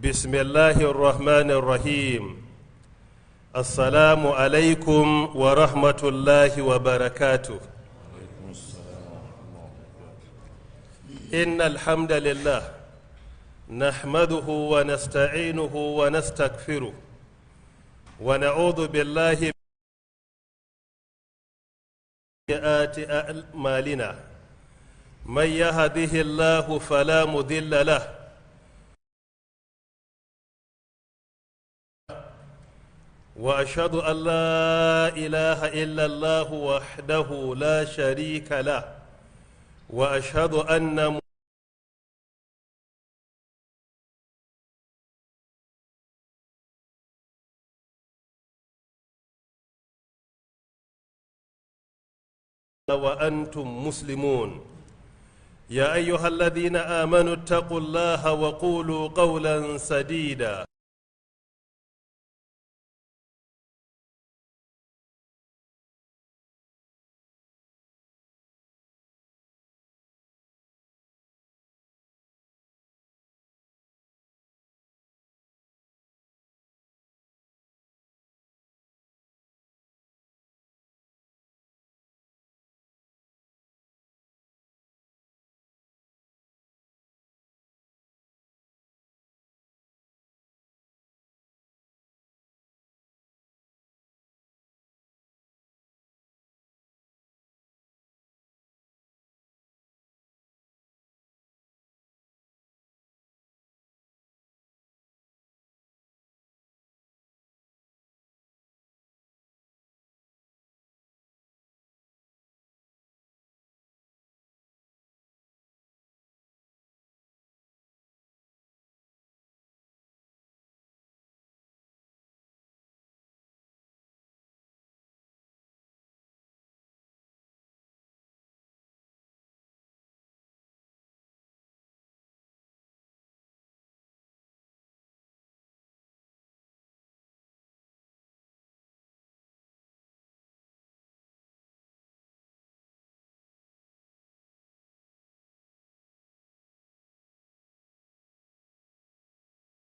بسم الله الرحمن الرحيم. السلام عليكم ورحمة الله وبركاته. إن الحمد لله نحمده ونستعينه ونستغفره ونعوذ بالله من سيئات أعمالنا من يهده الله فلا مضل له وأشهد أن لا إله إلا الله وحده لا شريك له وأشهد أن وأنتم مسلمون. يا أيها الذين آمنوا اتقوا الله وقولوا قولا سديدا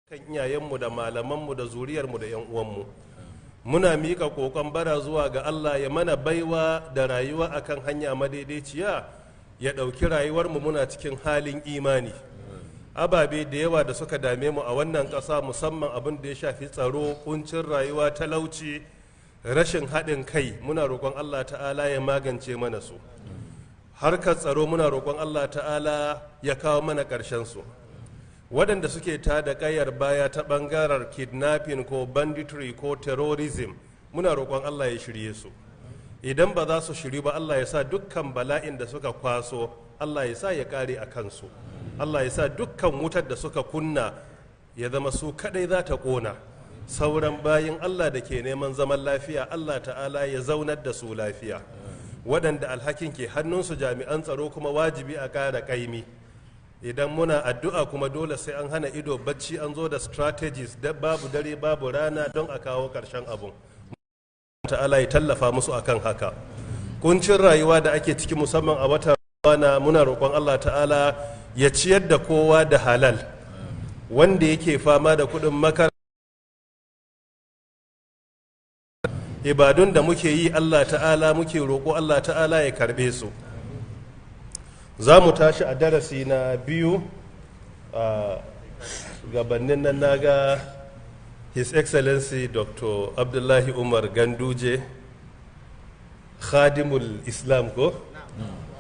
kan iyayenmu da malamanmu da zuriyarmu da 'yan uwanmu muna miƙa ƙoƙon bara zuwa ga Allah ya mana baiwa da rayuwa akan hanya madaidaiciya ya ɗauki rayuwarmu muna cikin halin imani. Ababe da yawa da suka dame mu a wannan ƙasa musamman abin da ya shafi tsaro, kuncin rayuwa, talauci, rashin haɗin kai, muna roƙon Allah ta'ala ya magance mana su. Harkar tsaro muna roƙon Allah ta'ala ya kawo mana ƙarshen su. Waɗanda suke ta da ƙayar baya ta ɓangaren kidnapping ko banditry ko terrorism muna roƙon Allah ya shirye su. Idan ba za su shiri ba Allah ya sa dukkan bala'in da suka kwaso Allah ya sa ya ƙare a kansu. Allah ya sa dukkan wutar da suka kunna ya zama su kaɗai za ta ƙona. Sauran bayin Allah da ke neman zaman lafiya Allah ta'ala ya zaunar da su lafiya. Waɗanda alhakin ke hannunsu jami'an tsaro kuma wajibi a ƙara ƙaimi. Idan muna addu'a kuma dole sai an hana ido bacci, an zo da strategies da babu dare babu rana don a kawo ƙarshen abun. Ta'ala ya tallafa musu akan haka. Kuncin rayuwa da ake ciki musamman a watan Ramadana muna roƙon Allah ta'ala ya ciyar da kowa da halal. Wanda yake fama da kuɗin makaranta ibadun da muke yi Allah ta'ala muke roƙo Allah ta'ala ya karɓe su. Za mu tashi a darasi na biyu a gabanin nan naga His Excellency Dr. Abdullahi Umar Ganduje Khadimul Islam ko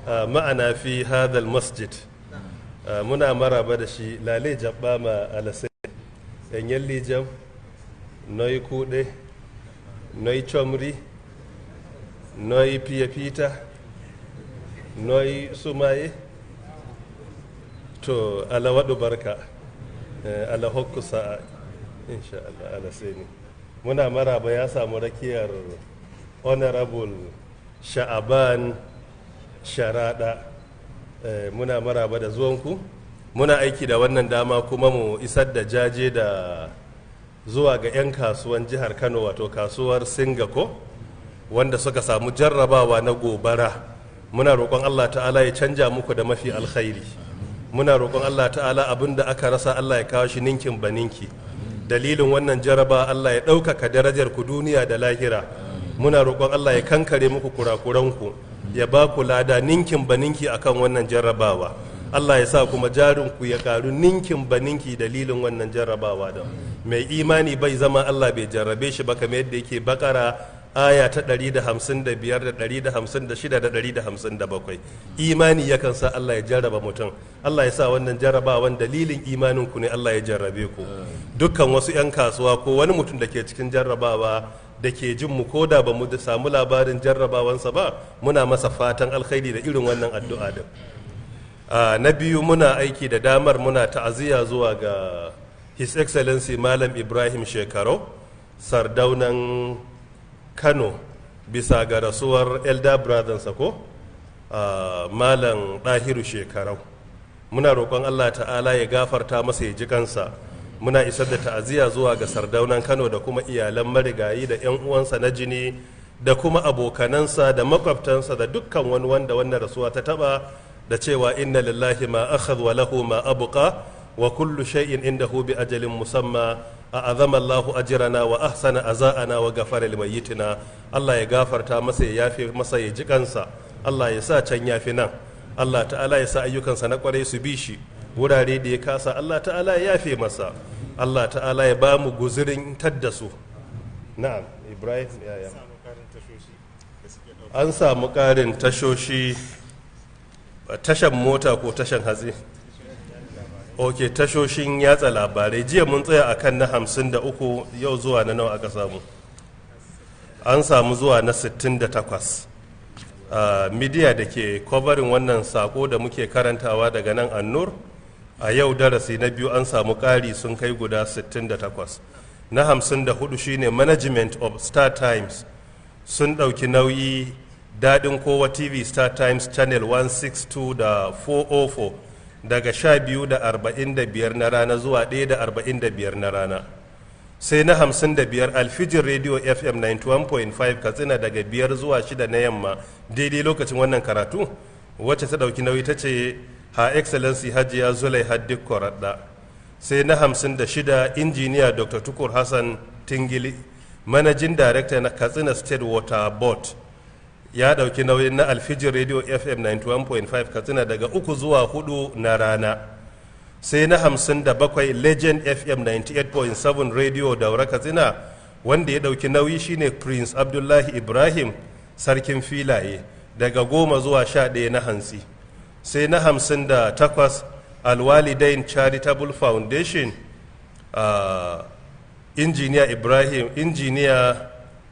ma'ana fi hadal masjid. Muna maraba da shi lale jabba ma alasai yanyan lijam noi kuɗe noi chomri noi piyapita noi sumaye to ala waɗu barka ala hokku sa'a insha Allah ala seni. Muna maraba ya samu rakiyar honorable sha'aban sharaɗa. Muna maraba da zuwanku. Muna aiki da wannan dama kuma mu isar da jaje da zuwa ga 'yan kasuwan jihar Kano wato kasuwar Singako wanda suka samu jarrabawa na gobara. Muna roƙon Allah ta'ala ya canja muku da mafi alkhairi. muna roƙon Allah ta'ala abin da aka rasa Allah ya kawo shi ninkin baninki. Dalilin wannan jaraba Allah ya ɗaukaka darajar ku duniya da lahira. Muna roƙon Allah ya kankare muku kurakuranku, ya ba ku lada ninkin baninki akan wannan jarrabawa. Allah ya sa kuma jarinku ya karu ninkin baninki dalilin wannan jarrabawa da mai imani bai zama Allah bai jarrabe shi ba, kamar yadda yake bakara aya ta 155 da 156 da 157. Imani yakan sa Allah ya jarraba mutum. Allah ya sa wannan jarrabawan dalilin imaninku ne Allah ya jarrabe ku. Dukkan wasu 'yan kasuwa ko wani mutum da ke cikin jarrabawa da ke jin mu ko da ba mu samu labarin jarrabawansa ba, muna masa fatan alkhairi da irin wannan addu'a din. Na biyu, muna aiki da damar muna ta'aziyya zuwa ga His Excellency Malam Ibrahim Shekarau, sardaunan Kano, bisa ga rasuwar Elder Brothers ko Malam Ɗahiru Shekarau. Muna roƙon Allah ta'ala ya gafarta masa ya ji kansa. Muna isar da ta'aziyya zuwa ga sardaunan Kano da kuma iyalan marigayi da 'yan uwansa na jini da kuma abokanansa da makwabtansa da dukkan wani wanda wannan rasuwa ta taba, da cewa inna lillahi ma akhadha wa lahu ma abqa wa kullu shay'in indahu bi ajalin musamma. A'azama Allahu ajrana wa ahsana aza'ana wa ghafara limayyitina. Allah ya gafarta masa, ya yafe masa, ya ji kansa. Allah ya sa can yafi nan. Allah ta'ala ya sa ayyukansa na kwarai su bi shi. Wurare da ya kasa Allah ta'ala ya yafe masa. Allah ta'ala ya ba mu guzurin tadda su. Na'am, Ibrahim yaya. An samu ƙarin tashoshi, tashan mota ko tashan hatsi? Ok, tashoshin yatsa labarai. Jiya mun tsaya akan na 53, yau zuwa na nawa aka samu? An samu zuwa na 68. Midiya da ke kwabarin wannan sako da muke karantawa daga nan Annoor, a yau darasi na biyu an samu ƙari sun kai guda 68. Na 54 shine Management of Star Times sun ɗauki nauyi daɗin kowa TV Star Times Channel 162 da 404 daga 12:45 na rana zuwa 1:45 na rana. Sai na 55 Alfijir Radio FM 91.5 Katsina daga 5 zuwa 6 na yamma daidai lokacin wannan karatu, wacce ta ɗauki nauyi ta ce Her Excellency Hajiya Zulai Haddik Koradda. Sai na 56 Injiniya Dr. Tukur Hassan Tingili, Managing Director na Katsina State Water Board, ya ɗauki nauyin na Alfijir Radio FM 91.5 Katsina daga 3 zuwa 4 na rana. Sai na 57 Legend FM 98.7 Radio Daura Katsina, wanda ya ɗauki nauyi shine Prince Abdullahi Ibrahim Sarkin Filaye daga 10 zuwa 11 na hantsi. Sai na 58 Alwalidain Charitable Foundation, injiniya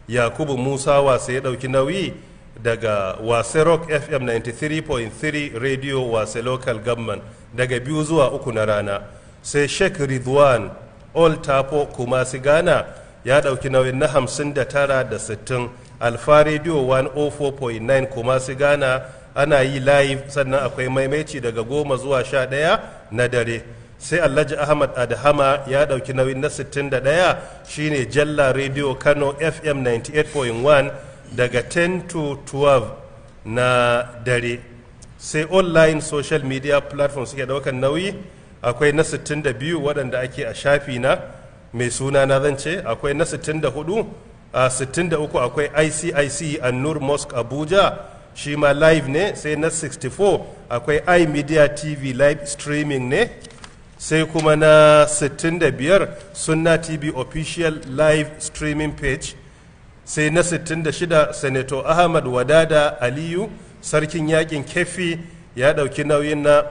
Yakubu Musa Wase ya ɗauki nauyi daga Wase Rock FM 93.3 Radio Wase Local Government daga 2 zuwa 3 na rana. Sai Sheikh Ridwan All Tapo Kumasi Ghana ya ɗauki nauyin na 59 da 60. Alfa Radio 104.9 Kumasi Ghana ana yi live, sannan akwai maimaici daga 10 zuwa 11 na dare. Sai Alhaji Ahmad Adhama ya ɗauki nauyin na 61 shine Jalla Radio Kano FM 98.1 daga 10 to 12 na dare. Sai online social media platform suke ɗaukan nauyi, akwai na 62 waɗanda ake a shafi na mai suna na zance, akwai na 64 a 63 akwai ICIC Annoor Mosque Abuja, shi ma live ne. Sai na 64 akwai iMedia TV live streaming ne. Sai kuma na 65 Sunnah TV official live streaming page. Sai na 66 Senator Ahmad Wadada Aliyu Sarkin Yakin Kefi ya ɗauki nauyin na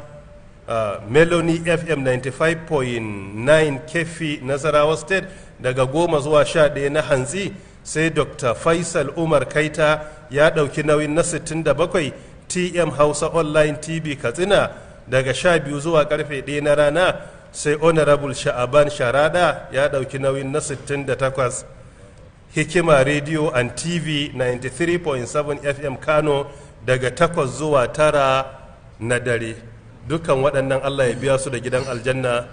Melody FM 95.9 Kefi Nasarawa State daga 10 zuwa 11 na hantsi. Sai Dr. Faisal Umar Kaita ya ɗauki nauyin na 67 TM Hausa Online TV Katsina daga 12 zuwa karfe 1 na rana. Sai Honorable Sha'aban Sharada ya ɗauki nauyin na 68 Hikima Radio and TV 93.7 FM Kano daga 8 zuwa 9 na dare. Dukkan waɗannan Allah ya biya su da gidan aljanna,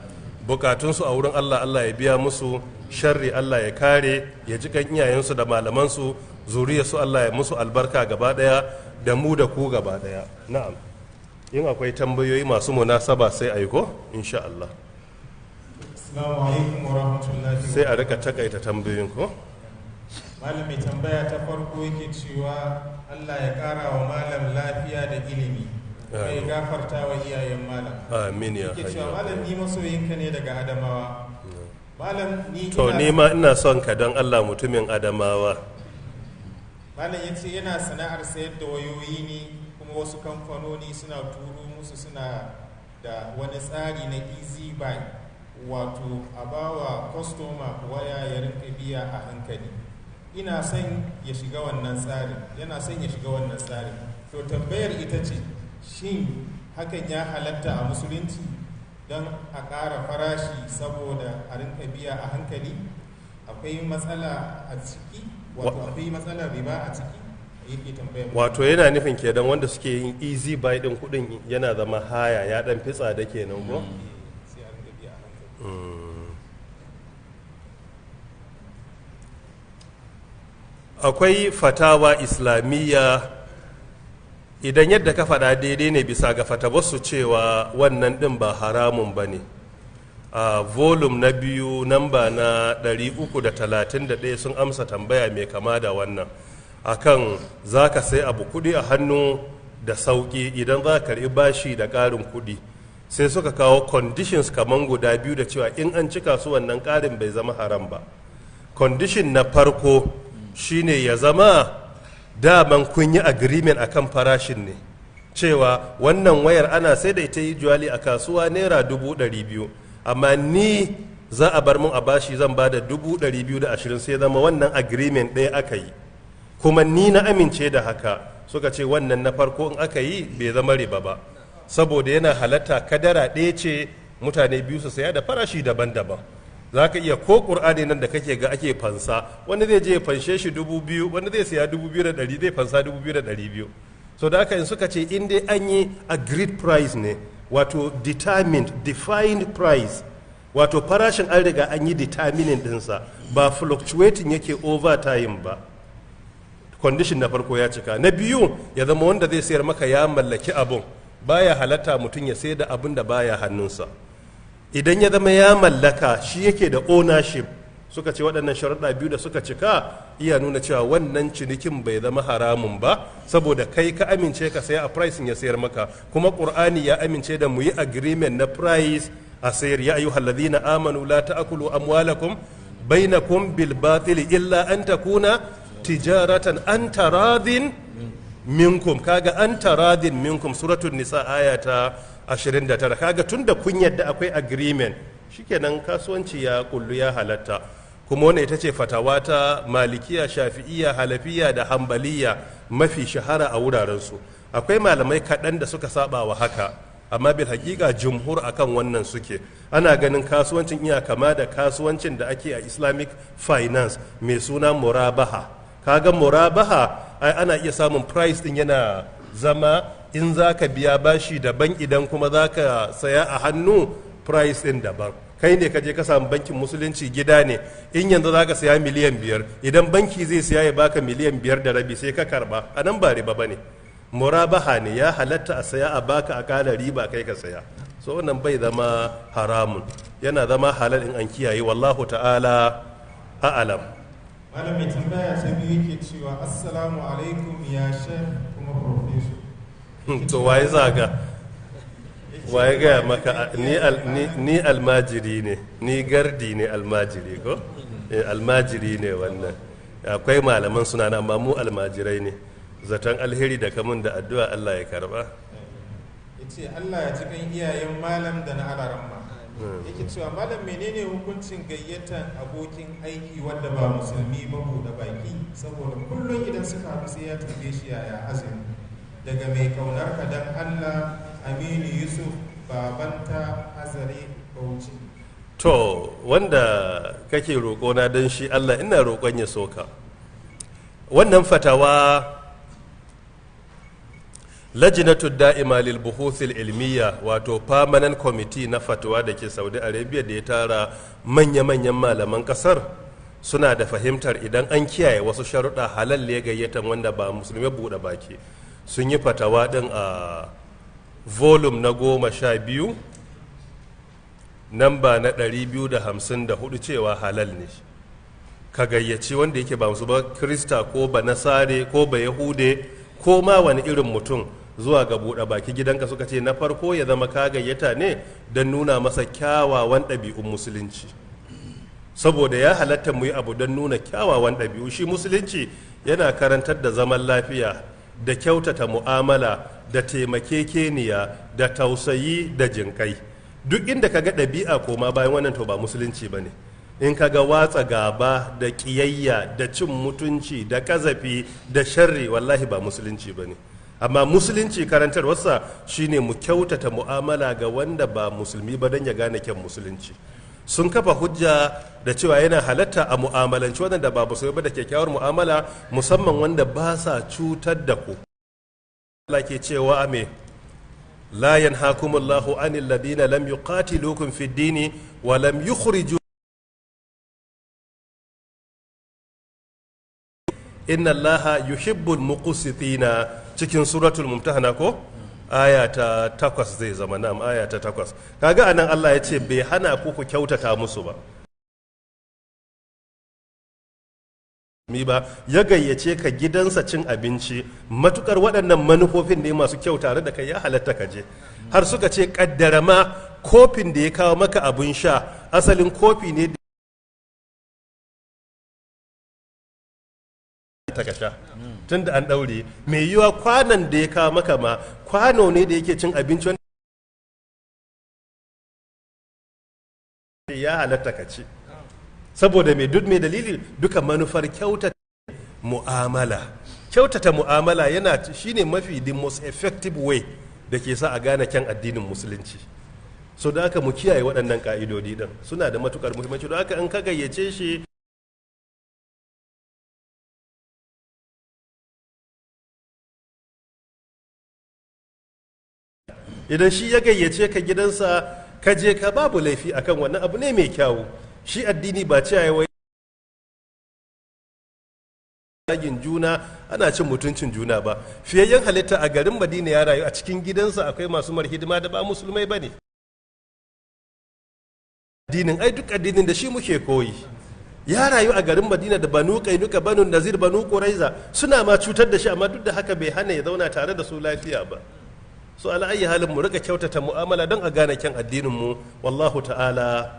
bukatunsu a wurin Allah, Allah ya biya musu, sharri Allah ya kare, ya ji kan iyayensu da malamansu, zuriyarsu Allah ya musu albarka gaba ɗaya, da mu da ku gaba ɗaya. Na'am. in akwai tambayoyi masu munasaba sai a yi ko insha Allah. Assalamu alaikum wa rahmatullahi. Sai a rika takaita tambayoyin ko. Malam mai tambaya ta farko yake cewa Allah ya kara wa malam lafiya da ilimi. Mai gafarta wa iyayen malam. Amin ya hayya. Yake cewa malam ni masoyinka ne daga Adamawa. Malam ni to ni ma ina son ka don Allah mutumin Adamawa. Malam yace yana sana'ar sayar da wayoyi ne kuma wasu kamfanoni suna turo musu suna da wani tsari na easy buy, wato a bawa kwastoma waya ya rinka biya a hankali. Ina son ya shiga wannan tsarin, yana son ya shiga wannan tsarin. To tambayar ita ce, shin hakan ya halatta a musulunci don a ƙara farashi saboda a rinka biya a hankali? Akwai matsala a ciki? Wato akwai matsalar riba a ciki? Yake tambayar. Wato yana nufin kenan wanda suke yin easy buy din kudin yana zama haya ya dan fi tsada kenan ko? Sai a rinka biya a hankali. Akwai fatawa islamiyya, idan yadda ka faɗa daidai ne bisa ga fatawarsu cewa wannan ɗin ba haramun ba ne. A volume na 2 namba na 331 sun amsa tambaya mai kama da wannan akan za ka sai abu kuɗi a hannu da sauƙi idan za ka karɓi bashi da ƙarin kuɗi, sai suka kawo conditions kaman guda biyu da cewa in an cika su wannan ƙarin bai zama haram ba. Condition na farko shine ya zama daman kun yi agreement akan farashin ne, cewa wannan wayar ana sai da ita yi juwali a kasuwa naira 200,000, amma ni za a bar mun a bashi zan ba da 220, sai zama wannan agreement ɗaya aka yi kuma ni na amince da haka. Suka ce wannan na farko in aka yi bai zama riba ba, saboda yana halatta kadara ɗaya ce mutane biyu su saya da farashi daban-daban. Za ka iya ko ƙur'ani nan da kake ga ake fansa, wani zai je ya fanshe shi 2,000, wani zai siya 2,100, zai fansa 2,200. So da haka in suka ce in dai an yi agreed price ne, wato defined price, wato farashin an riga an yi determining ɗinsa, ba fluctuating yake over time ba. Condition na farko ya cika. Na biyu ya zama wanda zai sayar maka ya mallaki abun, baya halatta mutum ya sayar da abun da baya hannunsa. Idan ya zama ya mallaka shi yake da ownership, suka ce waɗannan sharuɗa biyu da suka cika iya nuna cewa wannan cinikin bai zama haramun ba, saboda kai ka amince ka saya a pricing ya sayar maka, kuma ƙur'ani ya amince da mu yi agreement na price a sayar. Ya ayyuhal ladhina amanu la ta'kulu amwalakum bainakum bil batili illa an takuna tijaratan an taradin minkum. Kaga an taradin minkum, suratul nisa aya ta 29. Kaga tunda kun yadda akwai agreement, shikenan kasuwanci ya kullu ya halatta. Kuma wannan ita ce fatawa ta malikiya, shafi'iya, halafiya da hambaliya mafi shahara a wurarensu. Akwai malamai kaɗan da suka saba wa haka, amma bil hakika jumhur akan wannan suke. Ana ganin kasuwancin iya kama da kasuwancin da ake a Islamic finance mai suna murabaha. Kaga murabaha ai ana iya samun price din yana zama in za ka biya bashi daban, idan kuma za ka saya a hannu price din daban. Kai ne ka je ka samu bankin musulunci gida ne, in yanzu za ka saya miliyan 5, idan banki zai saya ya baka miliyan 5.5 sai ka karba, a nan ba riba ba ne, murabaha ne, ya halatta a saya a baka a kala riba kai ka saya. So wannan bai zama haramun, yana zama halal in an kiyaye. Wallahu ta'ala a'alam. Malam mai tambaya ta biyu yake cewa assalamu alaikum ya shek kuma professor. To waye zaga, waye gaya maka ni almajiri ne, ni gardi ne almajiri ko? Almajiri ne wannan. Akwai malaman suna na, amma mu almajirai ne. Zaton alheri da kamun da addu'a Allah ya karba. Yace Allah ya ci kan iyayen malam da na alaramma. Yake cewa malam menene hukuncin gayyatar abokin aiki wanda ba musulmi ba buɗe baki, saboda kullum idan suka haɗu sai ya tambaye shi yaya azumi. Daga mai kaunar ka dan Allah, Aminu Yusuf, babanta Azare Bauchi. To wanda kake roƙona don shi Allah, ina roƙon ya soka. Wannan fatawa lajinatu da'ima lil buhuthil ilmiya, wato permanent committee na fatawa da ke Saudi Arabia da ya tara manya-manyan malaman kasar, suna da fahimtar idan an kiyaye wasu sharuɗa halal ya gayyatan wanda ba musulmi buɗe baki. Sun yi fatawa ɗin a volume na 12, namba na 254 cewa halal ne ka gayyaci wanda yake ba musu ba, krista ko ba nasare ko ba yahude ko ma wani irin mutum zuwa ga buɗe baki gidanka. Suka ce na farko ya zama ka gayyata ne don nuna masa kyawawan ɗabi'un musulunci, saboda ya halatta mu yi abu don nuna kyawawan ɗabi'u. Shi musulunci yana karantar da zaman lafiya da kyautata mu'amala da taimakekeniya da tausayi da jinkai. Duk inda ka ga ɗabi'a koma bayan wannan to ba musulunci ba ne. In ka ga watsa gaba da ƙiyayya da cin mutunci da ƙazafi da sharri, wallahi ba musulunci ba ne. Amma musulunci karantarwarsa shine mu kyautata mu'amala ga wanda ba musulmi ba don ya gane kyan musulunci. Sun kafa hujja da cewa yana halatta a mu'amalanci wadanda ba musulmi ba da kyakkyawar mu'amala, musamman wanda ba sa cutar da ku. Allah ke cewa ame la yanhakumullahu anil ladina lam yuqatilukum fid dini wa lam yukhriju inna allaha yuhibbul muqsitina, cikin suratul mumtahana ko aya ta 8 zai zama, nam aya ta 8. Kaga anan Allah ya ce bai hana ku kyautata musu ba, ya gayyace ka gidansa cin abinci, matukar waɗannan manufofin ne masu kyau tare da kai, ya halatta ka je. Har suka ce kaddara ma kofin da ya kawo maka abin sha asalin kofi ne ta kasha tun da an ɗaure, mai yiwa kwanan da ya kawo maka ma kwano ne da yake cin abinci wanda ya halatta ka ci, saboda mai duk mai dalili duka manufar kyautata mu'amala. Kyautata mu'amala yana shine mafi the most effective way da ke sa a gane kyan addinin musulunci. So da aka mu kiyaye waɗannan ka'idodi din, suna da matukar muhimmanci. Don haka in ka gayyace shi idan shi ya gayyace ka gidansa ka je ka, babu laifi akan wannan, abu ne mai kyawu. Shi addini ba ce wai zagin juna ana cin mutuncin juna ba. Fiyayyen halitta a garin Madina ya rayu, a cikin gidansa akwai masu hidima da ba musulmai ba ne. Addinin ai duk addinin da shi muke koyi. Ya rayu a garin Madina da Banu Qainuqa, Banu Nazir, Banu Quraiza, suna ma cutar da shi, amma duk da haka bai hana ya zauna tare da su lafiya ba. So ala ayi halin mu rika kyautata mu'amala don a gane kyan addinin mu, wallahu ta'ala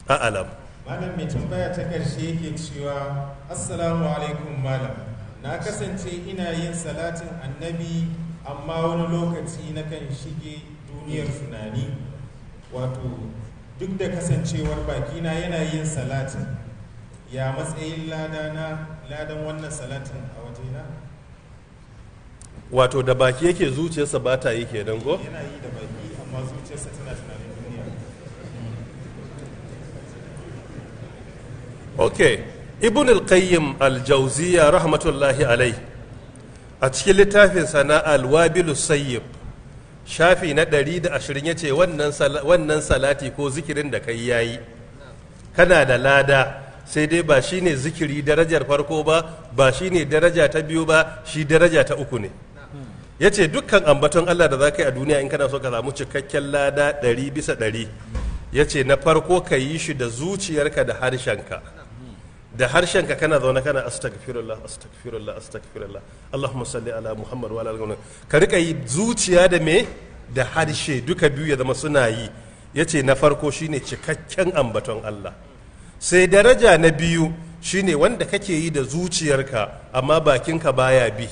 a'lam. Malam mai tambaya ta karshe yake cewa assalamu alaikum malam, na kasance ina yin salatin annabi amma wani lokaci nakan shige duniyar tunani, wato duk da kasancewar bakina yana yin salatin, ya matsayin ladan wannan salatin a wajena? Wato da baki yake zuciyarsa ba ta yi kenan go? Yana yi da baki amma zuciyarsa tana tunanin duniya. Ok, Ibn al-Qayyim al-Jawziyya rahmatullahi alai a cikin littafin sana al-Wabilus Sayyib shafi na 120 yace wannan salati ko zikirin da kai yayi kana da lada, sai dai ba shine zikiri darajar farko ba shine daraja ta biyu ba, shi daraja ta uku ne. Ya ce dukkan ambaton Allah da za ka yi a duniya in kana so ka samu cikakken lada 100%, ya ce na farko ka yi shi da zuciyarka da harshenka. Da harshenka kana zaune kana astaghfirullah astaghfirullah astaghfirullah Allahumma salli ala Muhammad wa ala alihi, ka rika yi zuciya da me da harshe duka biyu ya zama suna yi. Ya ce na farko shine cikakken ambaton Allah. Sai daraja na biyu shine wanda kake yi da zuciyarka amma bakinka baya bi,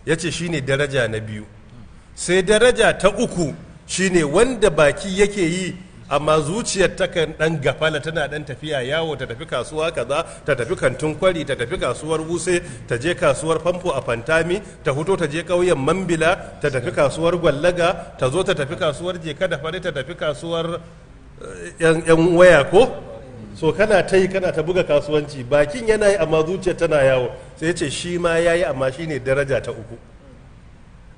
ya ce shi ne daraja na biyu. Sai daraja ta uku shi ne wanda baki yake yi amma zuciyar takan dan gafala, tana dan tafiya yawo, ta tafi kasuwa kaza, ta tafi kantin kwari, ta tafi kasuwar Wuse, ta je kasuwar famfo a Pantami, ta fito ta je ƙauyen Mambila, ta tafi kasuwar Gwallaga, ta zo ta tafi kasuwar Jeka da Fare, ta tafi kasuwar yan waya ko? So kana ta yi kana ta buga kasuwanci, bakin yana yi amma zuciyar tana yawo, sai ce shi ma ya yi amma shi ne daraja ta uku.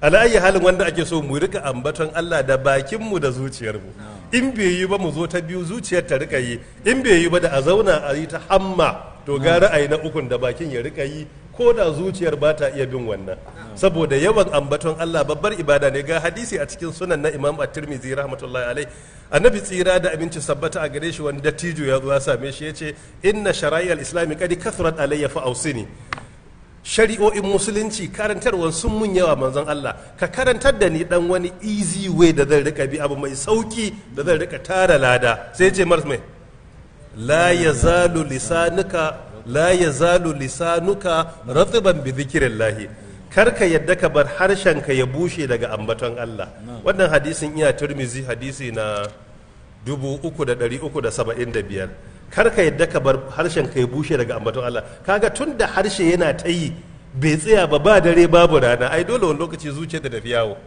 Ala ayi halin wanda ake so mu rika ambaton Allah da bakinmu da zuciyarmu. In bai yi ba mu zo ta biyu zuciyar ta rika yi, in bai yi ba da a zauna a yi ta hamma, to gara a yi na ukun da bakin ya rika yi, ko da zuciyar ba ta iya bin wannan. saboda yawan ambaton Allah babbar ibada ne. Ga hadisi a cikin sunan na Imam At-Tirmidhi rahmatullahi alai, annabi tsira da abinci sabbata a gare shi wani dattijo ya zo ya same shi ya ce inna shara'i'al islami qad kathrat alayya fa ausini, shari'o'in musulunci karantarwar sun mun yawa manzon Allah, ka karantar da ni dan wani easy way da zan rika bi, abu mai sauki da zan rika tara lada. Sai ya ce mars mai la yazalu lisanuka ratiban bi dhikrillah, karka yadda ka bar harshenka ya bushe daga ambaton Allah. Wannan hadisin iya Tirmizi hadisi na 3375. Karka yadda ka bar harshenka ya bushe daga ambaton Allah. Kaga tun da harshe yana ta yi bai tsaya ba dare babu rana, ai dole wani lokaci zuciya ta tafi yawo.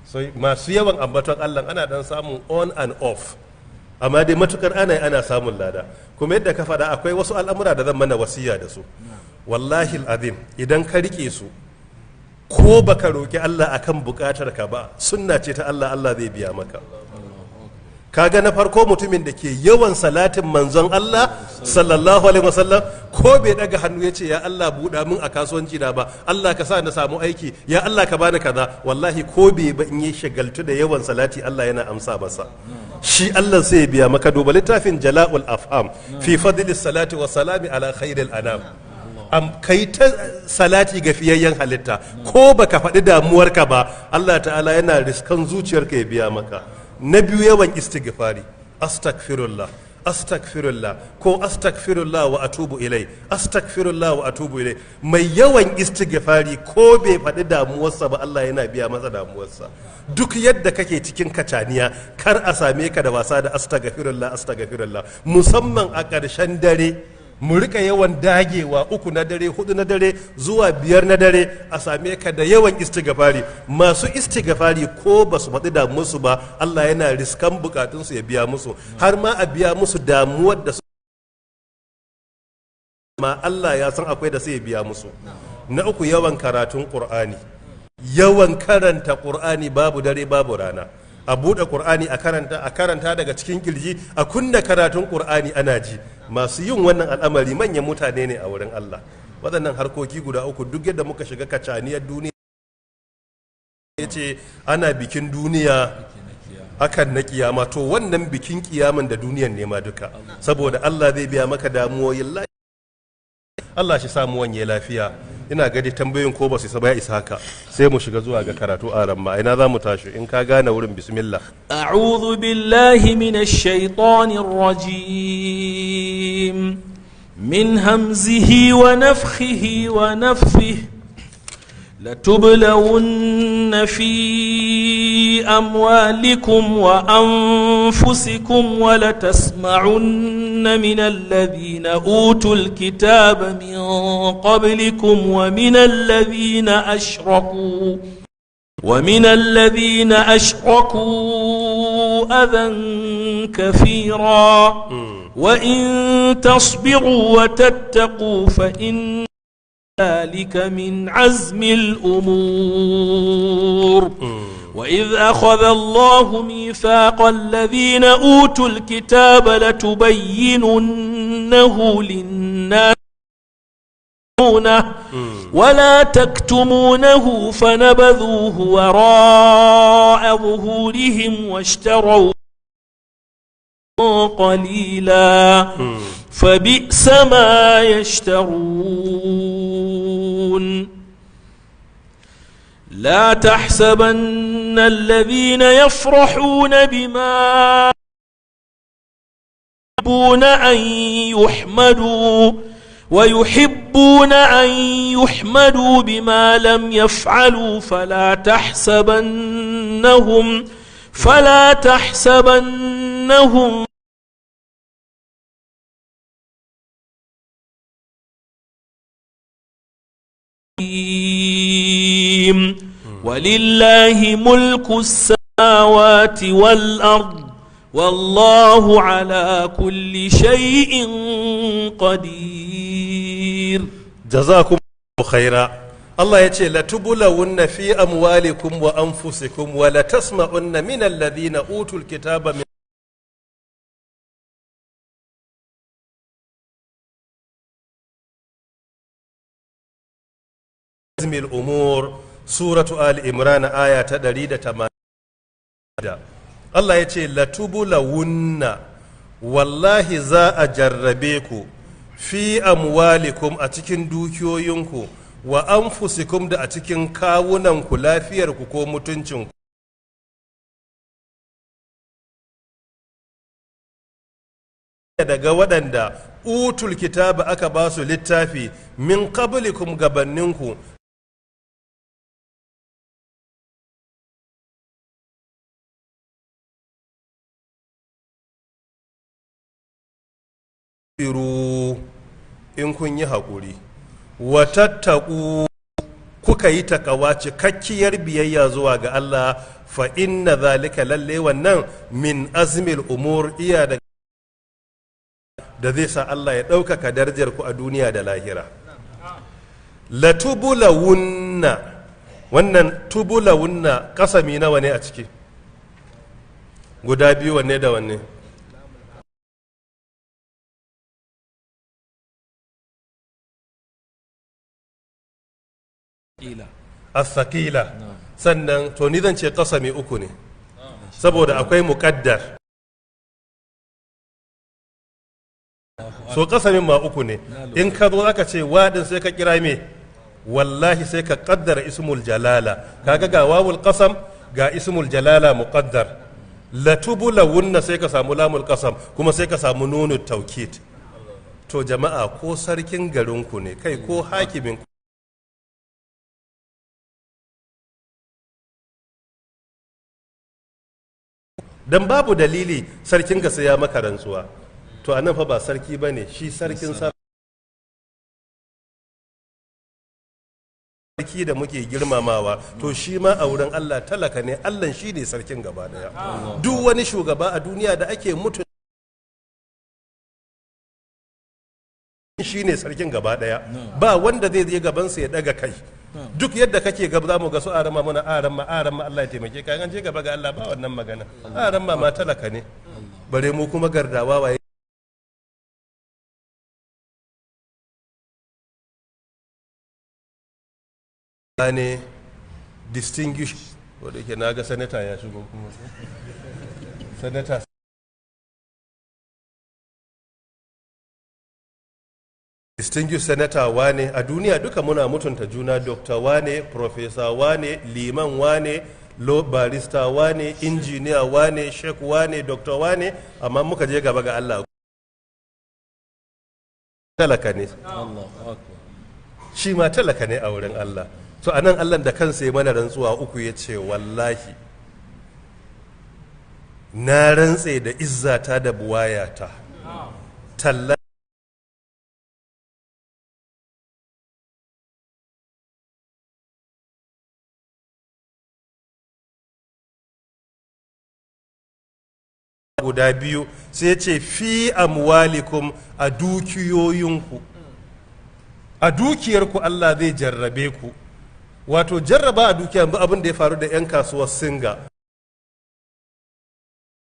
So masu yawan ambaton Allah ana dan samun on and off, amma dai matukar ana samun lada. Kuma yadda ka faɗa akwai wasu al'amura da zan mana wasiya da su, wallahi azim idan ka rike su ko baka roki Allah akan bukatar ka ba, sunna ce ta Allah, Allah zai biya maka. Kaga na farko mutumin da ke yawan salatin manzon Allah sallallahu alaihi wasallam, ko bai daga hannu ya ce ya Allah buɗa min a kasuwanci na ba, Allah ka sa na samu aiki, ya Allah ka bani kaza, wallahi ko bai ba in yi shagaltu da yawan salati Allah yana amsa masa. Shi Allah sai ya biya maka. Duba littafin Jala'ul Afham fi fadlis salati wa salami ala khairil anam. Kai ta salati ga fiyayyen halitta, ko baka faɗi damuwarka ba Allah ta'ala yana riskan zuciyarka ya biya maka. Na biyu yawan istighfari, astaghfirullah ko astaghfirullah wa atubu ilai, astaghfirullah wa atubu ilai. Mai yawan istighfari ko bai faɗi damuwarsa ba Allah yana biya masa damuwarsa. Duk yadda kake cikin kacaniya kar a same ka da wasa da astaghfirullah, musamman a ƙarshen dare. Mu rika yawan dagewa 3 na dare 4 na dare zuwa 5 na dare, a same ka da yawan istighfari. Masu istighfari ko ba su faɗi damuwarsu ba Allah yana riskan bukatunsu ya biya musu, har ma a biya musu damuwar da su ma Allah ya san akwai da sai ya biya musu. Na uku yawan karatun Qur'ani, yawan karanta Qur'ani babu dare babu rana. A buɗe Qur'ani a karanta daga cikin kirji, a kunna karatun Qur'ani ana ji. Masu yin wannan al'amari manyan mutane ne a wurin Allah. Waɗannan harkoki guda uku duk yadda muka shiga kacaniyar duniya, ya ce ana bikin duniya hakan na kiyama, to wannan bikin kiyaman da duniyan ne ma duka, saboda Allah zai biya maka damuwoyin lafiya. Allah shi samu wanye lafiya. Ina gadi tambayoyin ko ba su ya isa haka, sai mu shiga zuwa ga karatu a ramma. Ina za mu tashi? In ka gane wurin, bismillah. A'udhu billahi minash shaitanir rajim, min hamzihi wa nafthihi wa nafthihi. لتبلون في أموالكم وأنفسكم ولتسمعن من الذين أوتوا الكتاب من قبلكم ومن الذين أشركوا أذى كثيرا وإن تصبروا وتتقوا فإن ذلك من عزم الأمور. وإذ أخذ الله ميثاق الذين أوتوا الكتاب لتبيننه للناس ولا تكتمونه فنبذوه وراء ظهورهم واشتروا قليلا فبئس ما يشترون. لا تحسبن الذين يفرحون بما يحبون أن يحمدوا ويحبون أن يحمدوا بما لم يفعلوا فلا تحسبنهم ولله ملك السماوات والأرض والله على كل شيء قدير. جزاكم الله خيرا. الله يقول لتبلون في أموالكم وأنفسكم ولتسمعن من الذين أوتوا الكتاب من عزم الأمور. suratu ali imran aya ta 180. Allah ya ce latubulawunna, wallahi za a jarrabe ku fi amwalikum a cikin dukiyoyinku wa anfusikum da a cikin kawunanku, lafiyarku ko mutuncinku. Daga waɗanda utul kitaba aka ba su littafi min qablikum gabanninku, in kun yi haƙuri, watattaku kuka yi takawa cikakkiyar biyayya zuwa ga Allah, fa inna zalika lalle wannan min azmil umur, iya da zai sa Allah ya ɗaukaka darajar ku a duniya da lahira. Latubulawunna, wannan tubulawunna kasami nawa ne a ciki? Guda biyu, wanne da wanne? As-sakila. Sannan to ni zan ce kasami uku ne, saboda akwai muƙaddar. So kasamin ma uku ne, in ka zo aka ce waɗin sai ka kira me, wallahi sai ka kaddara ismul jalala, kaga ga wawul qasam ga ismul jalala muqaddar. Latubulawunna sai ka samu lamul qasam, kuma sai ka samu nunut taukid. To jama'a, ko sarkin garinku ne, kai ko hakimin ku, dan babu dalili sarkin ga sai ya maka rantsuwa. To anan fa ba sarki bane, shi sarkin sarki da muke girmamawa, to shi ma a wurin Allah talaka ne, Allah shi ne sarkin gaba daya. Duk wani shugaba a duniya da ake mutu shi ne sarkin gaba daya, ba wanda zai je gabansa ya daga kai. Duk yadda kake gaba za mu ga su arama muna arama Allah ya taimake ka, an je gaba ga Allah ba wannan magana. Arama ma talaka ne, bare mu kuma gardawa waye ne distinguished, wadda yake na ga sanata ya shigo kuma sanata distinguished senator wane, a duniya duka muna mutunta juna, doctor wane, professor wane, liman wane, barista wane, injiniya wane, sheikh wane, doctor wane, amma muka je gaba ga Allah talaka ne, shi ma talaka ne a wurin Allah. So anan Allah da kansa ya mana rantsuwa uku, ya ce wallahi na rantse da izzata da buwayata, talla guda biyu, sai ya ce fi amwalikum, a dukiyoyinku, a dukiyarku Allah zai jarrabe ku. Wato jarraba a dukiya ba abin da ya faru da 'yan kasuwar singa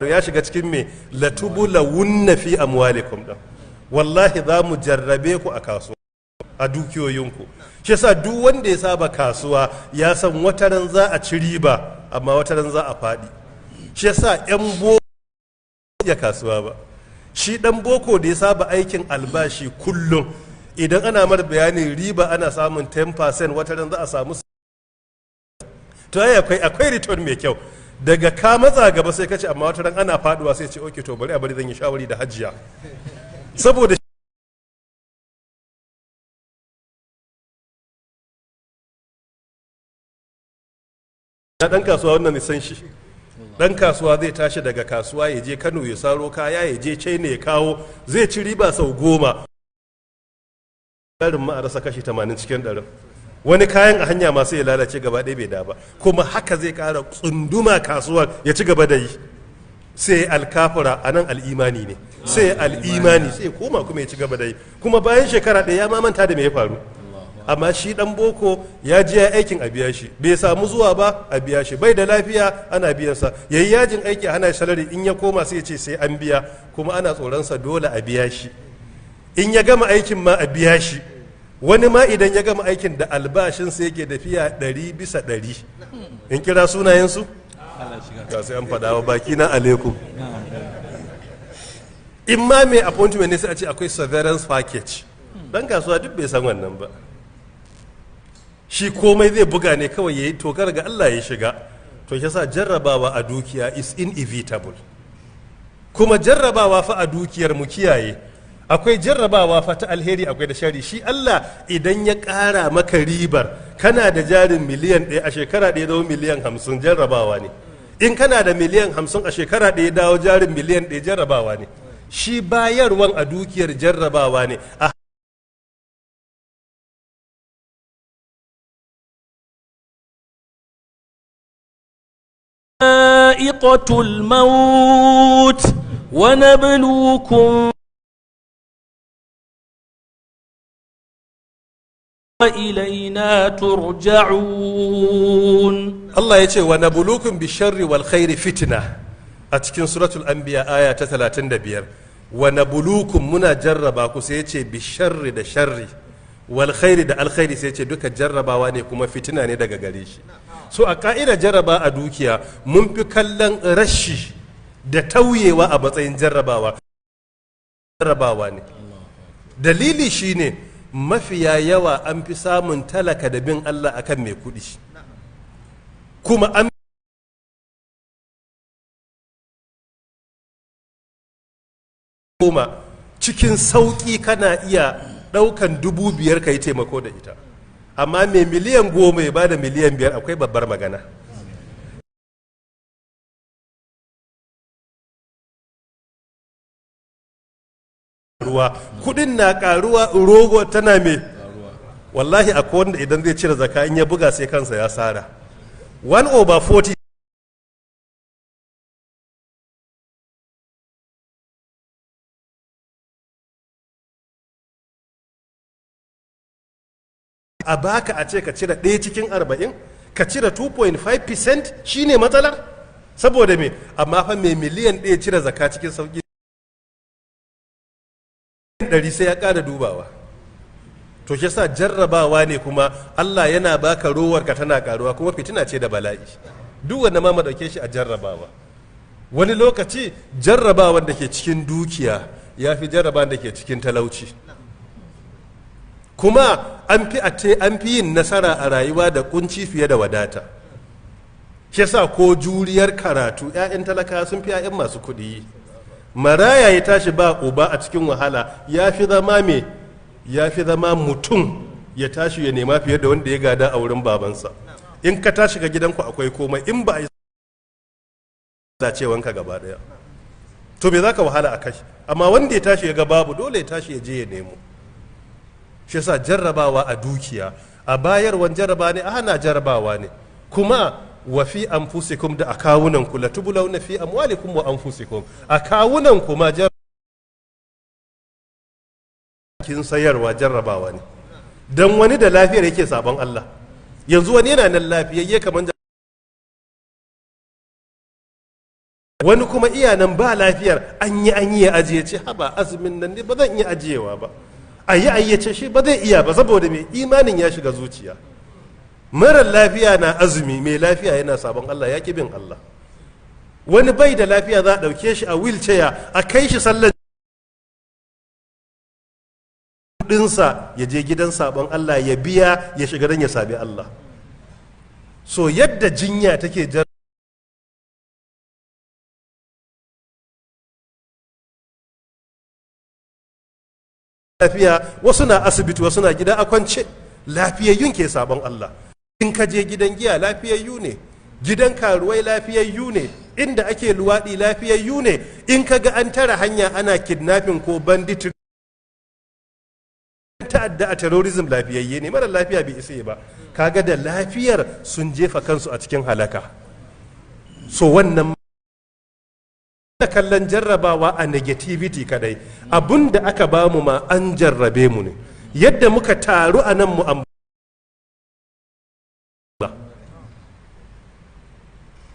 ya shiga cikin me, latubulawunna fi amwalikum din, wallahi za mu jarrabe ku a kasuwa, a dukiyoyinku. Shi yasa duk wanda ya saba kasuwa ya san wataran za a ci riba, amma wataran za a faɗi. Shi yasa 'yan boko ya kasuwa ba, shi dan boko da ya saba aikin albashi kullum, idan ana mar bayanin riba ana samun 10%, wata ran za a samu, to akwai return mai kyau. Daga ka matsa gaba sai ka ce amma wata ran ana faduwa, sai ce okay to bari a bari zan yi shawari da hajiya, saboda dan kasuwa wannan san shi. Dan kasuwa zai tashi daga kasuwa ya je Kano ya saro kaya, ya je China ya kawo, zai ci riba sau 10, karin ma a rasa kashi 80 cikin 100. Wani kayan a hanya masu ya lalace gaba ɗaya bai da ba, kuma haka zai ƙara tsunduma kasuwar ya ci gaba da yi. Sai alkafura, a nan al'imani ne, sai al'imani sai koma kuma ya ci gaba da yi, kuma bayan shekara ɗaya ya mamanta da me ya faru. Amma shi dan boko ya je ya aikin a biya shi, bai samu zuwa ba a biya shi, bai da lafiya ana biyansa, yayi yajin aiki a hana salari, in ya koma sai ya ce sai an biya, kuma ana tsoronsa dole a biya shi. In ya gama aikin ma a biya shi, wani ma idan ya gama aikin da albashinsa yake tafiya 100%. In kira sunayensu? Ga sai an faɗa wa baki na alaikum. In ma mai appointment ne sai a ce akwai severance package. Dan kasuwa duk bai san wannan ba. Shi komai zai buga ne kawai yayi tokar ga Allah ya shiga. To yasa jarrabawa a dukiya is inevitable. Kuma jarrabawa fa a dukiyar mu kiyaye. Akwai jarrabawa fa ta alheri akwai da shari. Shi Allah idan ya ƙara maka ribar kana da jarin miliyan 1 a shekara ɗaya dawo miliyan 50 jarrabawa ne. In kana da miliyan 50 a shekara ɗaya dawo jarin miliyan 1 jarrabawa ne. Shi bayarwan a dukiyar jarrabawa ne. ذائقة الموت ونبلوكم وإلينا ترجعون. الله يقول ونبلوكم بالشر والخير فتنة. أتكين سورة الأنبياء آية 35. ونبلوكم منا جرباكو سيتي بالشر دا شر والخير دا الخير سيتي دوكا جربا واني كما فتنة ني daga gare shi. So a ka'ida jarraba a dukiya mun fi kallon rashi da tauyewa a matsayin jarrabawa ne. Dalili shine mafiya yawa an fi samun talaka da bin Allah akan mai kuɗi. Kuma an koma cikin sauƙi kana iya ɗaukan 5,000 ka yi taimako da ita. Amma mai miliyan 10 ya bada miliyan 5 akwai babbar magana. Ruwa kudin na karuwa rogo tana me wallahi akwai wanda idan zai cire zaka in ya buga sai kansa ya sara 1/40 a baka a ce ka cire 1 cikin 40 ka cire 2.5% shine matsalar saboda me amma fa mai miliyan 1 cire zaka cikin sauki 100 sai ya ƙara dubawa. To shi yasa jarrabawa ne kuma Allah yana baka rowar ka tana karuwa kuma fitina ce da bala'i duk wanda ma dauke shi a jarrabawa. Wani lokaci jarrabawan da ke cikin dukiya ya fi jarrabawan da ke cikin talauci. Kuma an fi yin nasara a rayuwa da kunci fiye da wadata. Shi yasa ko juriyar karatu 'ya'yan talaka sun fi 'ya'yan masu kuɗi. Maraya ya tashi ba uba a cikin wahala ya fi zama mutum ya tashi ya nema fiye da wanda ya gada a wurin babansa. In ka tashi ga gidanku akwai komai in ba a yi zacewanka gaba daya to me za ka wahala a kai amma wanda ya tashi ya ga babu dole ya tashi ya je ya nemo. Shi yasa jarrabawa a dukiya a bayarwan jarraba ne a hana jarrabawa ne kuma wa fi anfusikum da akawunan ku latubulawna fi amwalikum wa anfusikum akawunan ku ma kin sayarwa jarrabawa ne dan wani da lafiyar yake sabon Allah yanzu wani yana nan lafiyayye kaman wani kuma iyanan ba lafiyar an yi ya ajiye ce haba azumin nan ne ba zan iya ajiyewa ba ayi ce shi ba zai iya ba saboda mai imanin ya shiga zuciya. Marar lafiya na azumi mai lafiya yana sabon Allah ya bin Allah. Wani bai da lafiya za a ɗauke shi a wheelchair a kai shi sallar ɗinsa ya je gidan sabon Allah ya biya ya shiga don ya sabi Allah. So yadda jinya take lafiya wasu na asibiti wasu na gida a kwance lafiyayyun ke sabon Allah. In ka je gidan giya lafiyayyu ne, gidan karuwai lafiyayyu ne, inda ake luwaɗi lafiyayyu ne, in ka ga an tara hanya ana kidnapping ko banditry ta'adda a terrorism lafiyayye ne, mara lafiya bai isa ba, kaga da lafiyar sun jefa kansu a cikin halaka. So wannan kallon jarrabawa a negativity kadai abinda aka bamu ma an jarrabe mu ne yadda muka taru a nan mu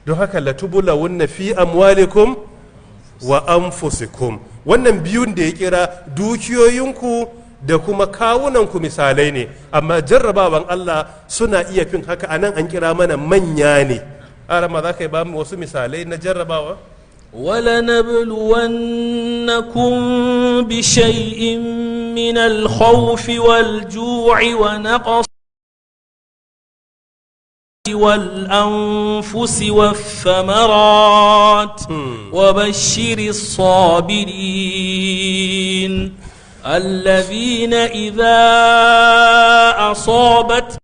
don haka latubulawunna fi amwalikum wa anfusikum wannan biyun da ya kira dukiyoyinku da kuma kawunanku misalai ne, amma jarrabawan Allah suna iya fin haka. Anan an kira mana manya ne. Arama za ka yi ba mu wasu misalai na jarrabawa? ولنبلونكم بشيء من الخوف والجوع ونقص والأنفس والثمرات وبشر الصابرين الذين إذا أصابت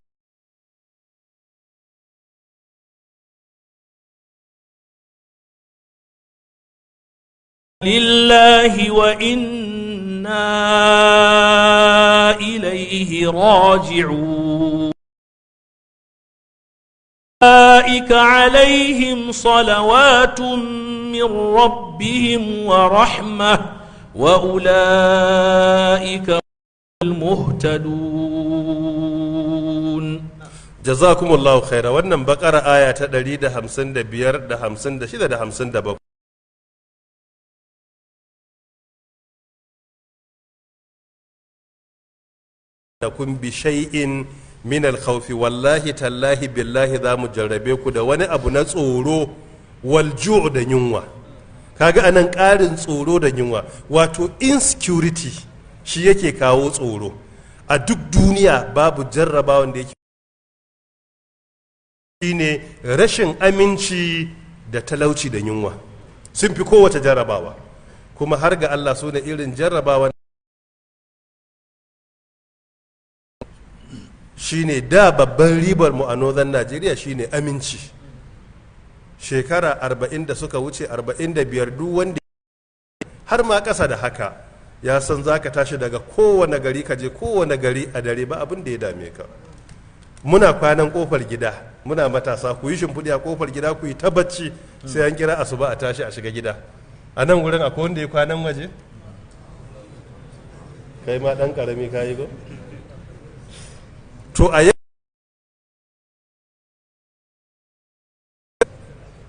لله وإنا إليه راجعون أولئك عليهم صلوات من ربهم ورحمة وأولئك المهتدون. جزاكم الله خيرا. wannan bakara aya ta 155 da 56 da 57. kun bi shay'in min al-khawfi, wallahi tallahi billahi za mu jarrabe ku da wani abu na tsoro, wal ju' da yunwa. Kaga anan ƙarin tsoro da yunwa, wato insecurity shi yake kawo tsoro. A duk duniya babu jarrabawan da yake shine rashin aminci da talauci da yunwa, sun fi kowace jarrabawa. Kuma har ga Allah su ne irin jarrabawan shine da babban ribar mu a northern Najeriya shine aminci. Shekara 40 da suka wuce, 45, duk wanda har ma ƙasa da haka ya san za ka tashi daga kowane gari ka je kowane gari a dare ba abin da ya dame ka. Muna kwanan kofar gida, muna matasa, ku yi shimfiɗi a kofar gida ku yi ta bacci sai an kira asuba a tashi a shiga gida. A nan wurin akwai wanda ya kwanan waje? Kai ma ɗan ƙarami ka yi ko? To a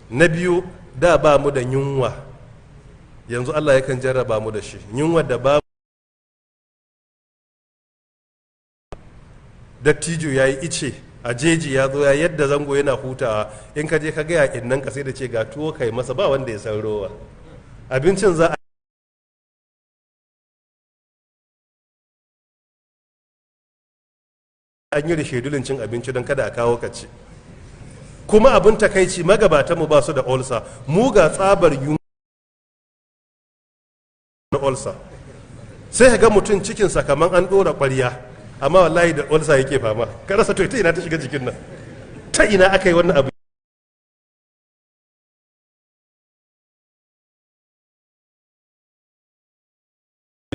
na biyu, da ba mu da yunwa, yanzu Allah yakan jarraba mu da shi. Yunwa da ba dattijo ya yi ice a jeji ya zo ya yadda zango yana hutawa, in ka je ka gaya innan ka sai da ce ga tuwo kai masa, ba wanda ya san rowa. Abincin za a an yi shedulin cin abinci don kada a kawo ka ci. Kuma abin takaici magabatanmu ba su da olsa, mu ga tsabar yunwa na olsa. Sai ka ga mutum cikinsa kamar an ɗora ƙwarya, amma wallahi da olsa yake fama. Ka rasa to ta ina ta shiga jikin nan, ta ina aka yi wannan abu.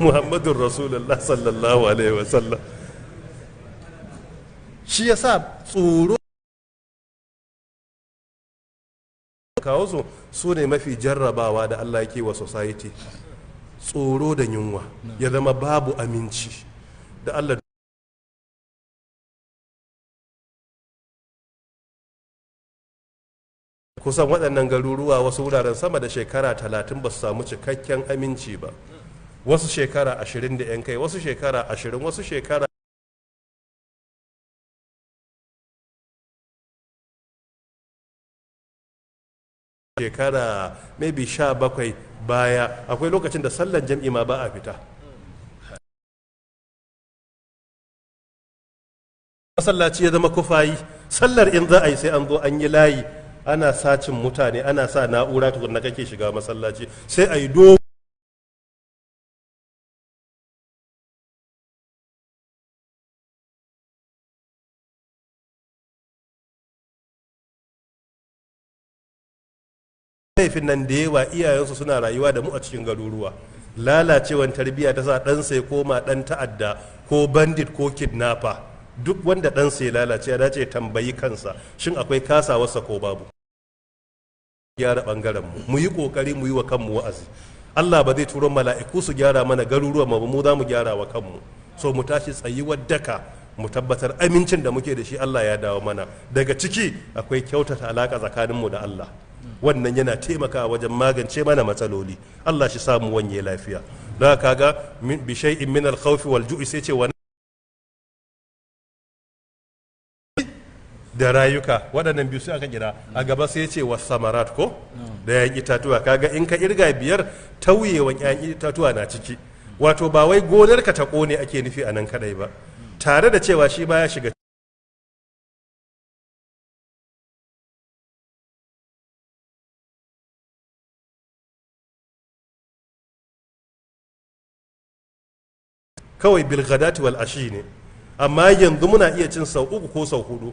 Muhammadun Rasulullah sallallahu alaihi wasallam. Shi ya sa tsoro kawo su ne mafi jarrabawa da Allah yake wa society. Tsoro da yunwa ya zama babu aminci da Allah. Kusan waɗannan garuruwa wasu wuraren sama da shekara 30 ba su samu cikakken aminci ba, wasu shekara 20 da 'yan kai, wasu shekara 20, wasu shekara maybe 17 baya. Akwai lokacin da sallan jam'i ma ba a fita. Masallaci ya zama kufayi, sallar in za a yi sai an zo an yi layi, ana sacin mutane, ana sa na'ura tukunna kake shiga masallaci, sai a yi dogo. Laifin nan da yawa iyayensu suna rayuwa da mu a cikin garuruwa. Lalacewan tarbiyya ta sa ɗansa ya koma ɗan ta'adda ko bandit ko kidnapper. Duk wanda ɗansa ya lalace ya dace tambayi kansa, shin akwai kasawarsa ko babu. Gyara ɓangaren mu yi ƙoƙari mu yi wa kanmu wa'azi. Allah ba zai turo mala'iku su gyara mana garuruwa mu za mu gyara wa kanmu. So mu tashi tsayuwar daka mu tabbatar amincin da muke da shi Allah ya dawo mana. Daga ciki akwai kyautata alaƙa tsakaninmu da Allah. wannan yana taimakawa wajen magance mana matsaloli. Allah shi samu wanye lafiya. Da kaga bi shay'in min al-khawfi wal ju'i sai ce wani da rayuka waɗannan biyu sai aka kira a gaba sai ce was samarat ko da yayin itatuwa. kaga in ka irga biyar tauyewan yayin itatuwa na ciki, wato ba wai gonar ka ta kone ake nufi a nan kadai ba, tare da cewa shi ba ya shiga kawai bilghadati wal ashi ne, amma yanzu muna iya cin sau 3 ko sau 4.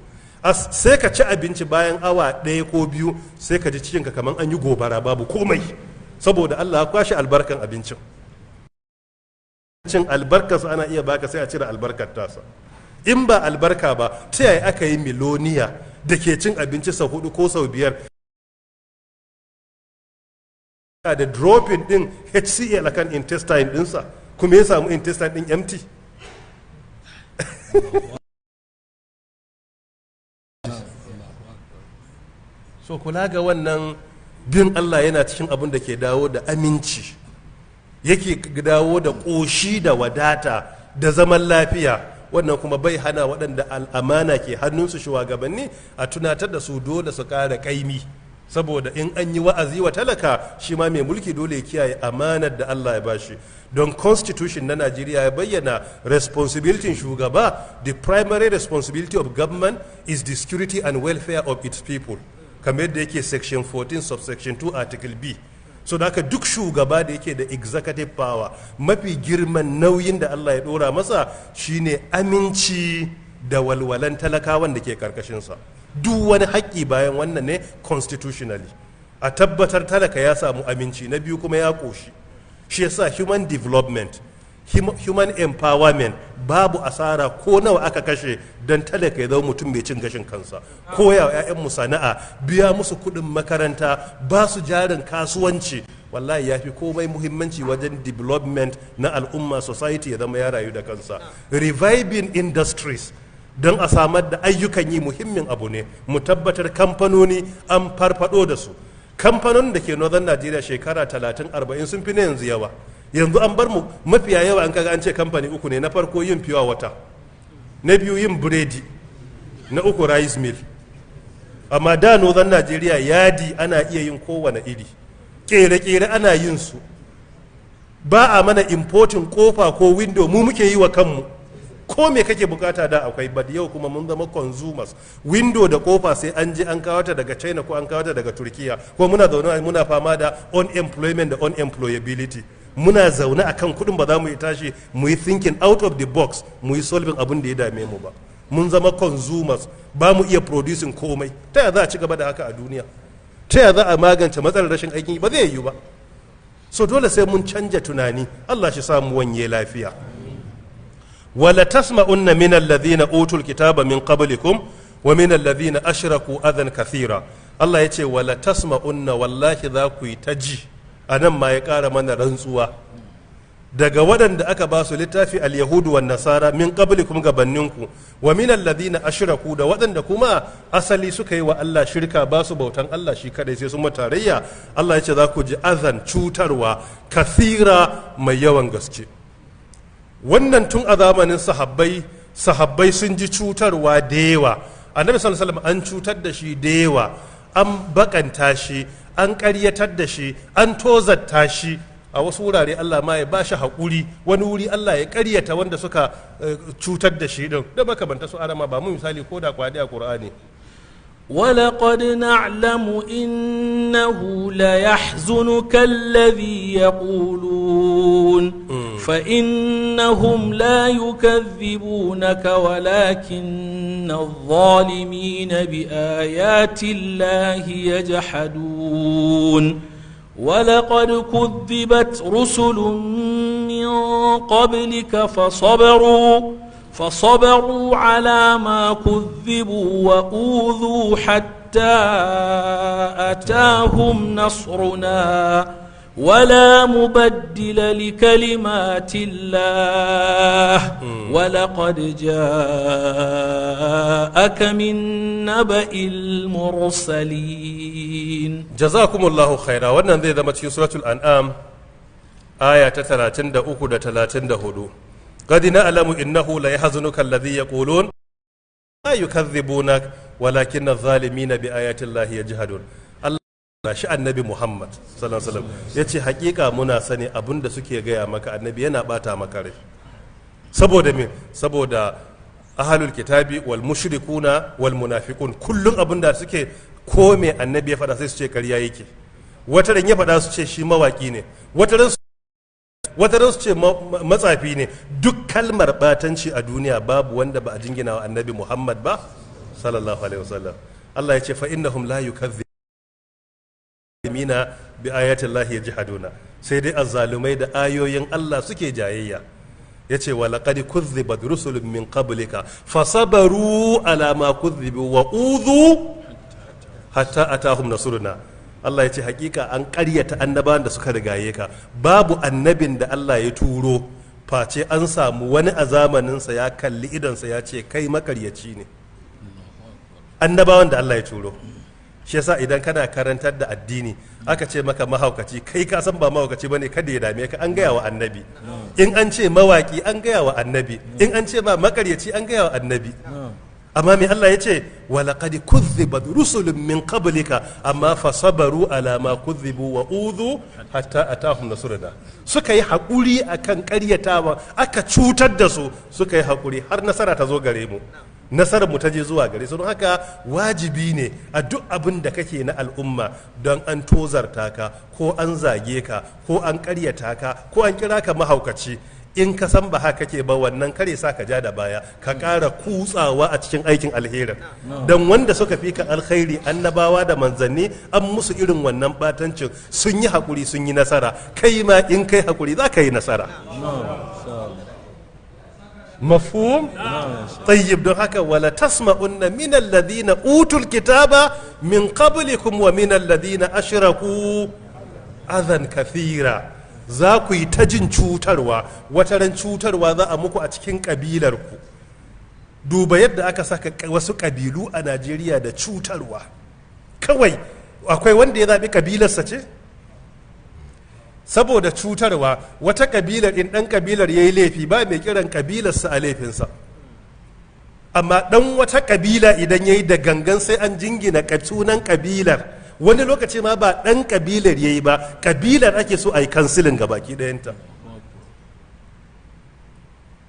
Sai ka ci abinci bayan awa 1 ko 2 sai ka ji cikinka kamar an yi gobara babu komai, saboda Allah ya kwashe albarkan abincin. Cin albarkarsa ana iya baka sai a cire albarkar tasa. In ba albarka ba, ta yaya aka yi miloniya da ke cin abinci sau 4 ko sau 5 da dropping din HCl akan intestine dinsa, kuma ya samu intestine din empty. So kula ga wannan bin Allah yana cikin abin da ke dawo da aminci, yake dawo da ƙoshi da wadata da zaman lafiya. Wannan kuma bai hana waɗanda al'amana ke hannunsu shugabanni a tunatar da su dole su ƙara ƙaimi, saboda in an yi wa'azi wa talaka shi ma mai mulki dole ya kiyaye amanar da Allah ya bashi. Don constitution na Najeriya ya bayyana responsibility shugaba, the primary responsibility of government is the security and welfare of its people, kamar yadda yake section 14 subsection 2 article B. So da haka duk shugaba da yake da executive power, mafi girman nauyin da Allah ya dora masa shine aminci da walwalan talakawan da ke karkashinsa. Duk wani haƙƙi bayan wannan ne constitutionally, a tabbatar talaka ya samu aminci, na biyu kuma ya ƙoshi. Shi yasa human development, human empowerment babu asara ko nawa aka kashe don talaka ya zama mutum mai cin gashin kansa. Koya wa 'ya'yanmu sana'a, biya musu kuɗin makaranta, ba su jarin kasuwanci, wallahi ya fi komai muhimmanci wajen development na al'umma, society ya zama ya rayu da kansa. Reviving industries don a samar da ayyukan yi muhimmin abu ne. Mu tabbatar kamfanoni an farfado da su. Kamfanonin da ke northern Najeriya shekara 30-40 sun fi na yanzu yawa. Yanzu an bar mu mafiya yawa an kaga an ce kamfani 3 ne. Na farko yin pure water, na biyu yin biredi, na 3 rice mill. Amma da northern Najeriya yadi ana iya yin kowane iri, kere-kere ana yin su, ba a mana importing kofa ko window, mu muke yi wa kanmu. Ko me kake bukata da akwai, but yau kuma mun zama consumers. Window da kofa sai an je an kawo ta daga China ko an kawo ta daga Turkiya, ko muna zaune muna fama da unemployment da unemployability. Muna zaune akan kudin, ba za mu yi tashi mu yi thinking out of the box, mu yi solving abin da ya dame mu ba. Mun zama consumers, ba mu iya producing komai. Ta yaya za a ci gaba da haka a duniya? Ta yaya za a magance matsalar rashin aikin yi? Ba zai yiwu ba. So dole sai mun canja tunani. Allah shi samu wanye lafiya. wala tasma'unna min alladhina utul kitaba min qablikum wa min alladhina ashraku adhan kathira. Allah ya ce wala tasma'unna, wallahi za ku yi ta ji. Anan ma ya ƙara mana rantsuwa daga waɗanda aka ba su littafi al-yahudu wan nasara min qablikum gabanninku, wa min alladhina ashraku, da waɗanda kuma asali suka yi wa Allah shirka, ba su bautan Allah shi kadai sai sun tarayya. Allah ya ce za ku ji azan, cutarwa kathira mai yawan gaske. Wannan tun a zamanin sahabbai sun ji cutarwa da yawa. Annabi sallallahu alaihi wasallam an cutar da shi da yawa, an bakanta shi, an ƙaryatar da shi, an tozarta shi. A wasu wurare Allah ma ya ba shi haƙuri, wani wuri Allah ya ƙaryata wanda suka cutar da shi din. Da makamanta su arama ba mu misali ko da kwadi a Qur'ani. ولقد نعلم إنه ليحزنك الذي يقولون فإنهم لا يكذبونك ولكن الظالمين بآيات الله يجحدون ولقد كذبت رسل من قبلك فصبروا على ما كذبوا وأوذوا حتى أتاهم نصرنا ولا مبدل لكلمات الله ولقد جاءك من نبأ المرسلين. jazakumullahu khaira. Wannan zai zama cikin suratul an'am aya ta 33 da 34. qad na'lamu innahu la yahzunuka alladhi yaqulun la yukadhibunak walakinna adh-dhalimina bi ayati llahi yajhadun. Allah shi annabi Muhammad sallallahu alaihi wasallam yace hakika muna sani abinda suke gaya maka annabi yana bata maka rai. Saboda me? Saboda ahlul kitabi wal mushrikuna wal munafiqun kullun abinda suke ko me annabi ya faɗa sai su ce ƙarya yake. Wata ran ya faɗa su ce shi mawaki ne, wata ran su ce matsafi ne. Duk kalmar batanci a duniya babu wanda ba a jingina wa annabi Muhammad ba sallallahu alaihi wasallam. Allah ya ce fa innahum la yukadhibuna bi ayati llahi yajhaduna. Sai dai azzalumai da ayoyin Allah suke jayayya. Yace wa laqad kuzzibat rusulun min qablika fasabaru ala ma kuzzibu wa udhu hatta atahum nasruna. Allah ya ce hakika an ƙaryata annabawan da suka rigaye ka. Babu annabin da Allah ya turo face an samu wani a zamaninsa ya kalli idonsa ya ce kai makaryaci ne. Annabawan da Allah ya turo. Shi yasa idan kana karantar da addini aka ce maka mahaukaci kai ka san ba mahaukaci bane kada ya dame ka, an gaya wa annabi. In an ce mawaki an gaya wa annabi, in an ce ma makaryaci an gaya wa annabi. Amma me Allah ya ce walaqad kuzzibat rusulun min qablika amma fasabaru ala ma kuzzibu wa udhu hatta atahum nasruna. Suka yi hakuri akan ƙaryatawa, aka cutar da su, suka yi hakuri har nasara ta zo gare mu. Nasarar mu ta je zuwa gare su. Don haka wajibi ne a duk abin da kake na al'umma don an tozarta ka ko an zage ka ko an ƙaryata ka ko an kira ka mahaukaci, in ka san ba haka kake ba wannan kare sa ka ja da baya ka ƙara kutsawa a cikin aikin alherin. Don wanda suka fi ka alkhairi annabawa da manzanni an musu irin wannan batancin sun yi haƙuri sun yi nasara, kai ma in kai haƙuri za ka yi nasara. Mafhum? Tayyib. Don haka wala tasma'unna min alladhina utul kitaba min qablikum wa min alladhina ashraku adhan kathira. Za ku yi ta jin cutarwa, wataran cutarwa za a muku a cikin ƙabilarku. Duba yadda aka saka wasu ƙabilu a Najeriya da cutarwa. Kawai akwai wanda ya zaɓi ƙabilarsa ce? Saboda cutarwa wata ƙabilar in ɗan ƙabilar ya yi laifi ba mai kiran ƙabilarsa a laifinsa. Amma ɗan wata ƙabila idan ya yi da gangan sai an jingina sunan ƙabilar. Wani lokaci ma ba ɗan ƙabilar ya yi ba, ƙabilar ake so a yi kansilin ga baki ɗayanta.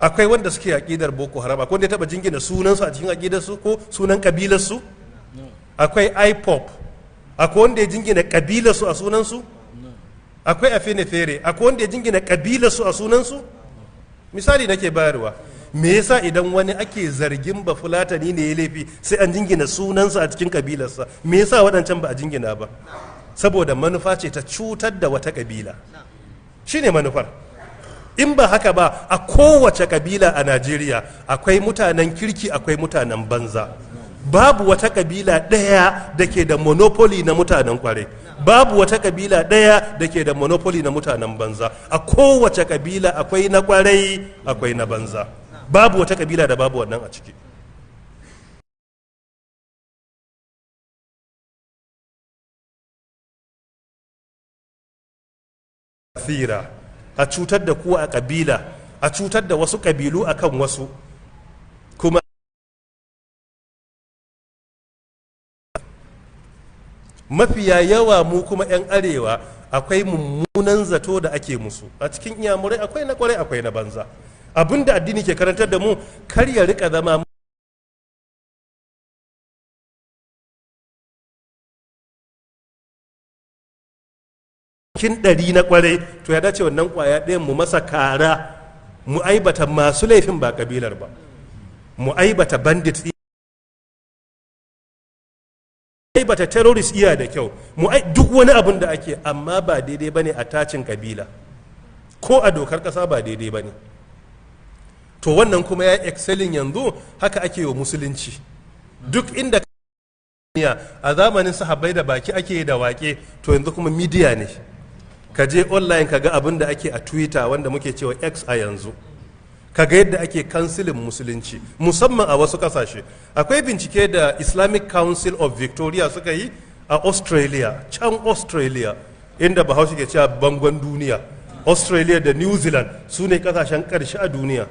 Akwai wanda suke aƙidar Boko Haram, akwai wanda ya taɓa jingina sunansu a cikin aƙidarsu ko sunan ƙabilarsu? Akwai IPOP, akwai wanda ya jingina ƙabilarsu a sunansu? Akwai Afenefere, akwai wanda ya jingina ƙabilarsu a sunansu? Misali nake bayarwa. Me yasa idan wani ake zargin ba fulatani ne ya laifi sai an jingina sunansa a cikin kabilarsa? Me yasa waɗancan ba a jingina ba? Saboda manufa ce ta cutar da wata kabila. Shine manufar. In ba haka ba, a kowace kabila a Najeriya akwai mutanen kirki akwai mutanen banza. Babu wata kabila ɗaya da ke da monopoly na mutanen kwarai. Babu wata kabila ɗaya da ke da monopoly na mutanen banza. A kowace kabila akwai na kwarai akwai na banza. Babu wata kabila da babu wannan a ciki. Thira, a cutar da ku a kabila, a cutar da wasu kabilu akan wasu, kuma mafiya yawa mu kuma 'yan arewa akwai mummunan zato da ake musu. A cikin iyamurai akwai na kwarai akwai na banza. Abinda addini ke karantar da mu kar ya rika zama kin ɗari na kwarai, to ya dace wannan kwaya ɗayan mu masa kara, mu aibata masu laifin ba kabilar ba, mu aibata bandit, aibata terrorist iya da kyau, duk wani abin da ake, amma ba daidai bane a tacin kabila ko a dokar ƙasa ba daidai bane. To wannan kuma ya excelling yanzu haka ake wa musulunci. Duk inda a zamanin sahabbai da baki ake da wake, to yanzu kuma media ne. Ka je online ka ga abin da ake a Twitter wanda muke cewa X a yanzu. Ka ga yadda ake kansilin musulunci musamman a wasu kasashe. Akwai bincike da Islamic Council of Victoria suka yi a Australia, can Australia inda bahaushe ke cewa bangon duniya, Australia da New Zealand su ne kasashen ƙarshe a duniya.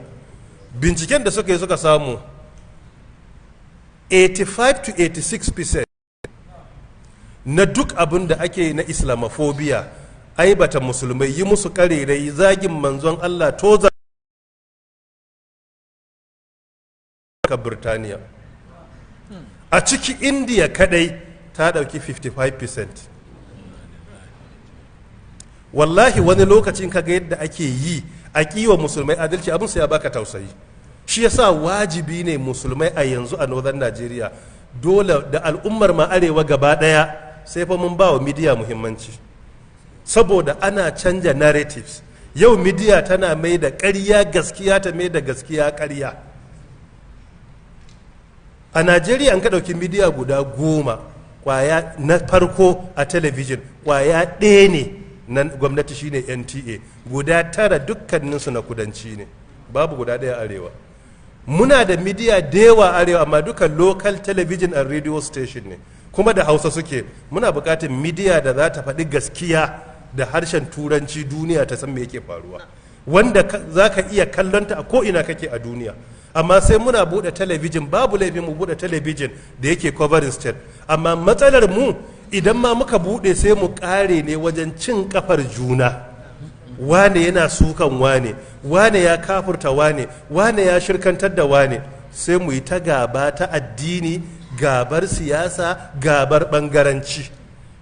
Binciken da suka yi suka samu 85 to 86% na duk abin da ake na islamophobia, aibata musulmai, yi musu karerai, zagin manzon Allah, toza ka Birtaniya. A ciki India kadai ta dauki 55%. Wallahi wani lokacin kaga yadda ake yi a kiwa musulmai adalci abin sai ya baka tausayi. Shi yasa wajibi ne musulmai a yanzu a Northern Nigeria dole da al'ummar ma arewa gaba daya sai fa mun ba wa midiya muhimmanci, saboda ana canja narratives. Yau midiya tana mai da ƙarya gaskiya, ta mai da gaskiya ƙarya. A Najeriya an ka ɗauki midiya guda 10, kwaya na farko a talabijin kwaya ɗaya ne na gwamnati shine NTA, guda 9 dukkaninsu na kudanci ne, babu guda ɗaya arewa. Muna da midiya da yawa arewa amma duka local television and radio station ne, kuma da Hausa suke. Muna buƙatar midiya da za ta faɗi gaskiya da harshen turanci, duniya ta san me yake faruwa, wanda za ka iya kallonta a ko'ina kake a duniya. Amma sai muna buɗe talabijin, babu laifin mu buɗe talabijin da yake covering state, amma matsalar mu idan ma muka buɗe sai mu ƙare ne wajen cin kafar juna. Wane yana sukan wane ya kafurta wane ya shirkantar da wane, sai mu yi ta gaba ta addini, gabar siyasa, gabar bangaranci.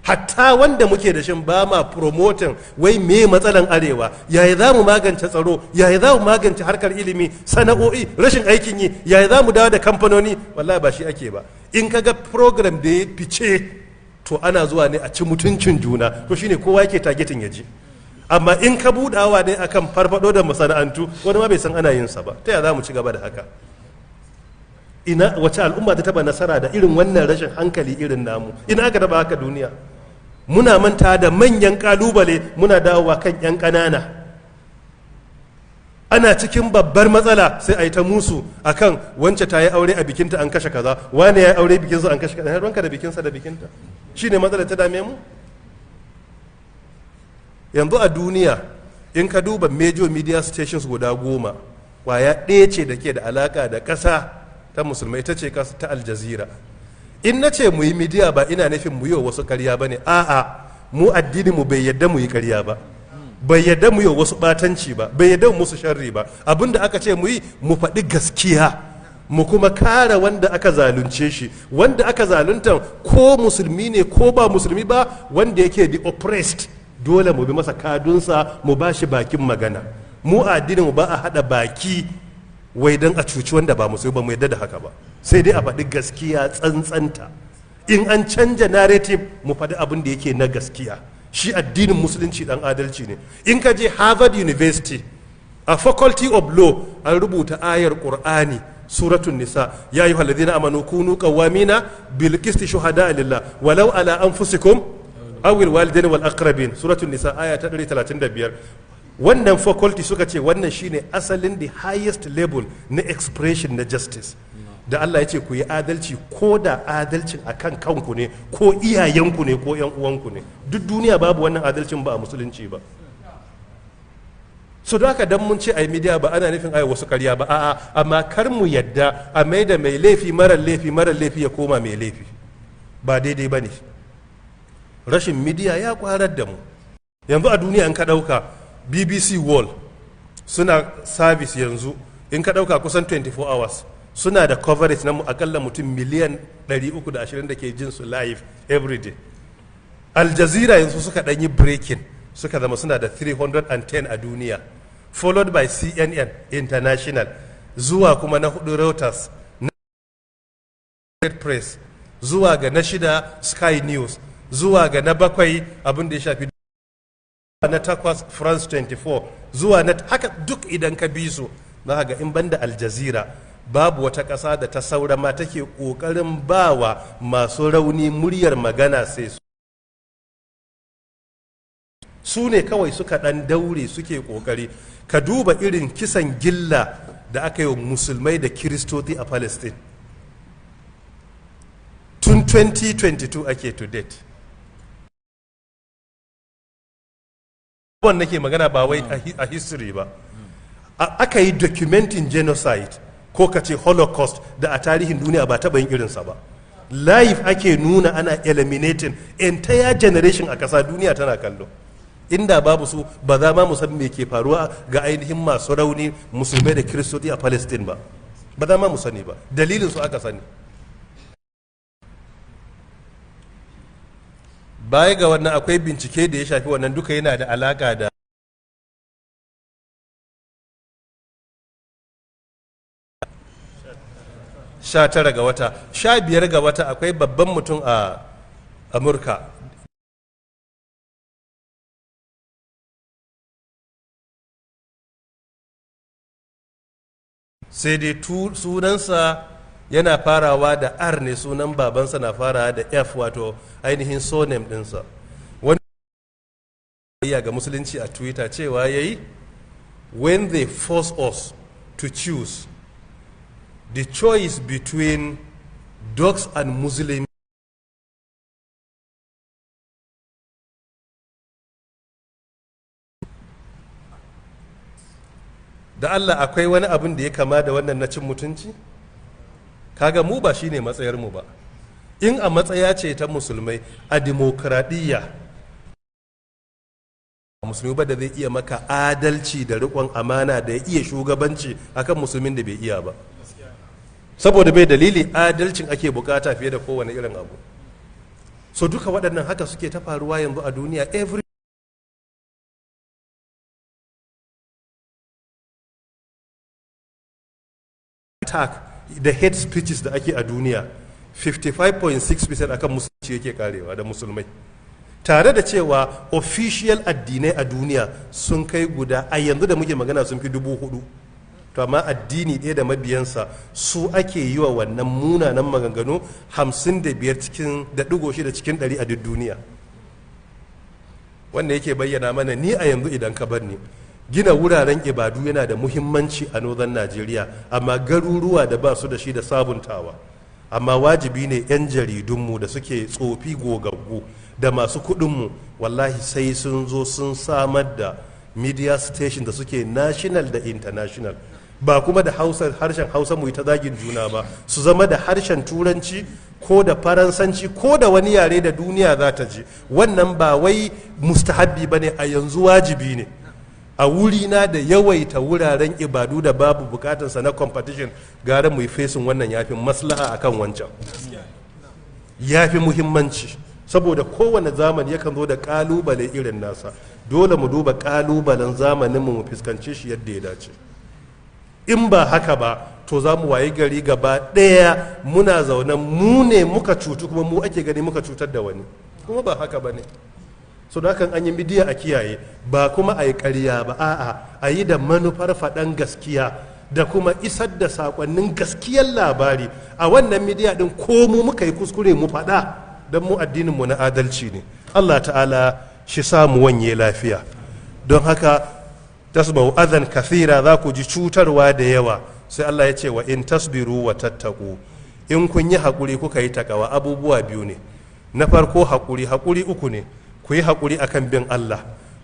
Hatta wanda muke da shin ba ma promoting wai me matsalan arewa, yaya za mu magance tsaro, yaya za mu magance harkar ilimi, sana'o'i, rashin aikin yi, yaya za mu dawo da kamfanoni. Wallahi ba shi ake ba. In kaga program da ya fice to ana zuwa ne a ci mutuncin juna, to shine kowa yake targeting ya ji. Amma in ka budawa ne akan farfado da masana'antu, wani ma bai san ana yin sa ba, ta yaya za mu ci gaba da haka? Ina wace al'umma ta taba nasara da irin wannan rashin hankali irin namu? Ina aka taba haka duniya? Muna manta da manyan kalubale, muna dawowa kan 'yan ƙanana. Ana cikin babbar matsala sai a yi ta musu akan wance ta yi aure a bikinta an kashe kaza, wane ya yi aure bikinsa an kashe kaza, ranka da bikinsa da bikinta. Shi ne matsalar ta dame mu? Yanzu a duniya in ka duba major media stations guda 10, kwaya ɗaya ce da ke da alaka da ƙasa ta musulmai, ita ce ƙasa ta Al Jazeera. In na ce mu yi midiya ba ina nufin mu yi wa wasu karya ba ne, a'a, mu addini mu bai yadda mu yi karya ba, bai yadda mu yi wa wasu batanci ba, bai yadda mu musu sharri ba. Abinda aka ce mu yi, mu faɗi gaskiya, mu kuma kare wanda aka zalunce shi, wanda aka zalunta ko musulmi ne ko ba musulmi ba, wanda yake the oppressed, dole mu bi masa kadunsa, mu ba shi bakin magana. Mu addini mu ba a haɗa baki wai don a cuci wanda ba musulmi ba, mu yadda da haka ba, sai dai a faɗi gaskiya tsantsanta. In an canja narrative, mu faɗi abin da yake na gaskiya. Shi addinin musulunci dan adalci ne. In ka je Harvard University a faculty of law an rubuta ayar Qur'ani suratun nisa, ya ayyuhal ladina amanu kunu qawamina bil qisti shuhada lillah walau ala anfusikum aw al walidaini wal aqrabin, suratun nisa aya ta 135. Wannan faculty suka ce wannan shine asalin the highest level na expression na justice. Da Allah ya ce ku yi adalci, ko da adalcin akan kanku ne ko iyayenku ne ko yan uwanku ne. Duk duniya babu wannan adalcin ba a musulunci ba. So da haka dan mun ce ai media ba ana nufin ai wasu karya ba, a'a, amma kar mu yadda a mai da mai laifi marar laifi ya koma mai laifi, ba daidai bane. Rashin media ya kwarar da mu. Yanzu a duniya in ka dauka BBC World suna service yanzu, in ka dauka kusan 24 hours suna da coverage na akalla mutum miliyan 320 da ke jin su live every day. Al Jazeera yanzu suka ɗanyi breaking, suka zama suna da 310 a duniya, followed by CNN International, zuwa kuma na 4 Reuters, na Press, zuwa ga na 6 Sky News, zuwa ga na 7 abin da ya shafi na 8 France 24, zuwa na haka duk idan ka bi su za ga in banda Al Jazeera babu wata ƙasa da ta saura ma take ƙoƙarin bawa masu rauni muryar magana sai su ne kawai suka ɗan daure suke ƙoƙari. Ka duba irin kisan gilla da aka yi wa musulmai da kiristoci a Palestine tun 2022 ake to date. wannan nake magana ba wai a history ba. Aka yi documenting genocide ko ka ce holocaust da a tarihin duniya ba taɓa yin irinsa ba. Life ake nuna ana eliminating entire generation a ƙasa, duniya tana kallo. Inda babu su ba za ma mu san me ke faruwa ga ainihin masu rauni musulmai da kiristoci a Palestine ba za ma mu sani ba, dalilin su aka sani. Baya ga wannan akwai bincike da ya shafi wannan, duka yana da alaka da sha tara ga wata, 15 ga wata akwai babban mutum a Amurka sai dai sunansa yana farawa da R ne, sunan babansa na farawa da F, wato ainihin surname dinsa. Wani ya ga musulunci a Twitter cewa yayi, when they force us to choose the choice between dogs and Muslims, da Allah akwai wani abin da ya kama da wannan na cin mutunci? Kaga mu ba shine matsayar mu ba. In a matsaya ce ta musulmai a dimokuraɗiyya, musulmi ba da zai iya maka adalci da riƙon amana da ya iya shugabanci akan musulmin da bai iya ba. Saboda bai dalili adalcin ake bukata fiye da kowane irin abu. So duka waɗannan haka suke ta faruwa yanzu a duniya. Every attack da hate speeches da ake a duniya 55.6% akan musulunci yake karewa da musulmai, tare da cewa official addinai a duniya sun kai guda a yanzu da muke magana sun fi 4,000, to amma addini ɗaya da mabiyansa su ake yi wa wannan munanan maganganu 55 cikin da ɗigo shida cikin 100 a duk duniya. Wanda yake bayyana mana ni a yanzu idan ka bar ni, gina wuraren ibadu yana da muhimmanci a northern Najeriya, amma garuruwa da ba su da shi da sabuntawa. Amma wajibi ne 'yan jaridunmu da suke tsofi gogaggu da masu kuɗinmu wallahi sai sun zo sun samar da media station da suke national da international, ba kuma da harshen hausa mu ta zagin juna ba, su zama da harshen turanci ko da faransanci ko da wani yare da duniya za ta ji. Wannan ba wai mustahabbi ba ne, a yanzu wajibi ne. A wurina da yawaita wuraren ibadu da babu bukatarsa na competition, gara mu yi fesin wannan yafi maslaha akan wancan, yafi muhimmanci. Saboda kowane zamani yakan zo da kalubale irin nasa, dole mu duba kalubalen zamaninmu mu fuskance shi yadda ya dace. In ba haka ba to za mu wayi gari gaba ɗaya muna zaune mu ne muka cutu kuma mu ake gani muka cutar da wani, kuma ba haka ba ne. So da hakan an yi midiya a kiyaye, ba kuma a yi ƙarya ba, a'a a yi da manufar faɗan gaskiya da kuma isar da saƙonnin gaskiyar labari. A wannan midiya ɗin ko mu muka yi kuskure mu faɗa, don mu addininmu na adalci ne. Allah ta'ala shi samu wanye lafiya. Don haka tasma'u adhan kathira, za ku ji cutarwa da yawa. Sai Allah ya ce wa in tasbiru wa tattaku, in kun yi haƙuri kuka yi takawa, abubuwa biyu ne. Na farko haƙuri uku ne. Ku yi haƙuri akan bin Allah,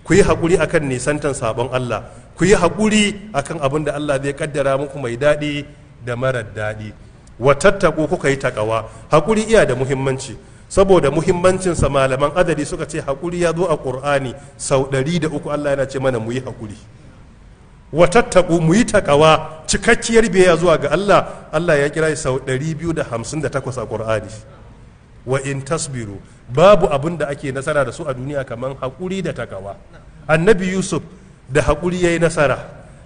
ku yi haƙuri akan nisantan sabon Allah, ku yi haƙuri akan abin da Allah zai kaddara muku mai daɗi da marar daɗi. Wa tattaku, kuka yi takawa. Haƙuri iya da muhimmanci, saboda muhimmancinsa malaman adadi suka ce haƙuri ya zo a ƙur'ani sau 103. Allah yana ce mana mu yi haƙuri. Wa tattaku, mu yi takawa, cikakkiyar biyayya zuwa ga Allah. Allah ya kira sau 258 a ƙur'ani. Wa in tasbiru, babu abin da ake nasara da su a duniya kamar haƙuri da takawa. Annabi Yusuf da haƙuri ya yi nasara,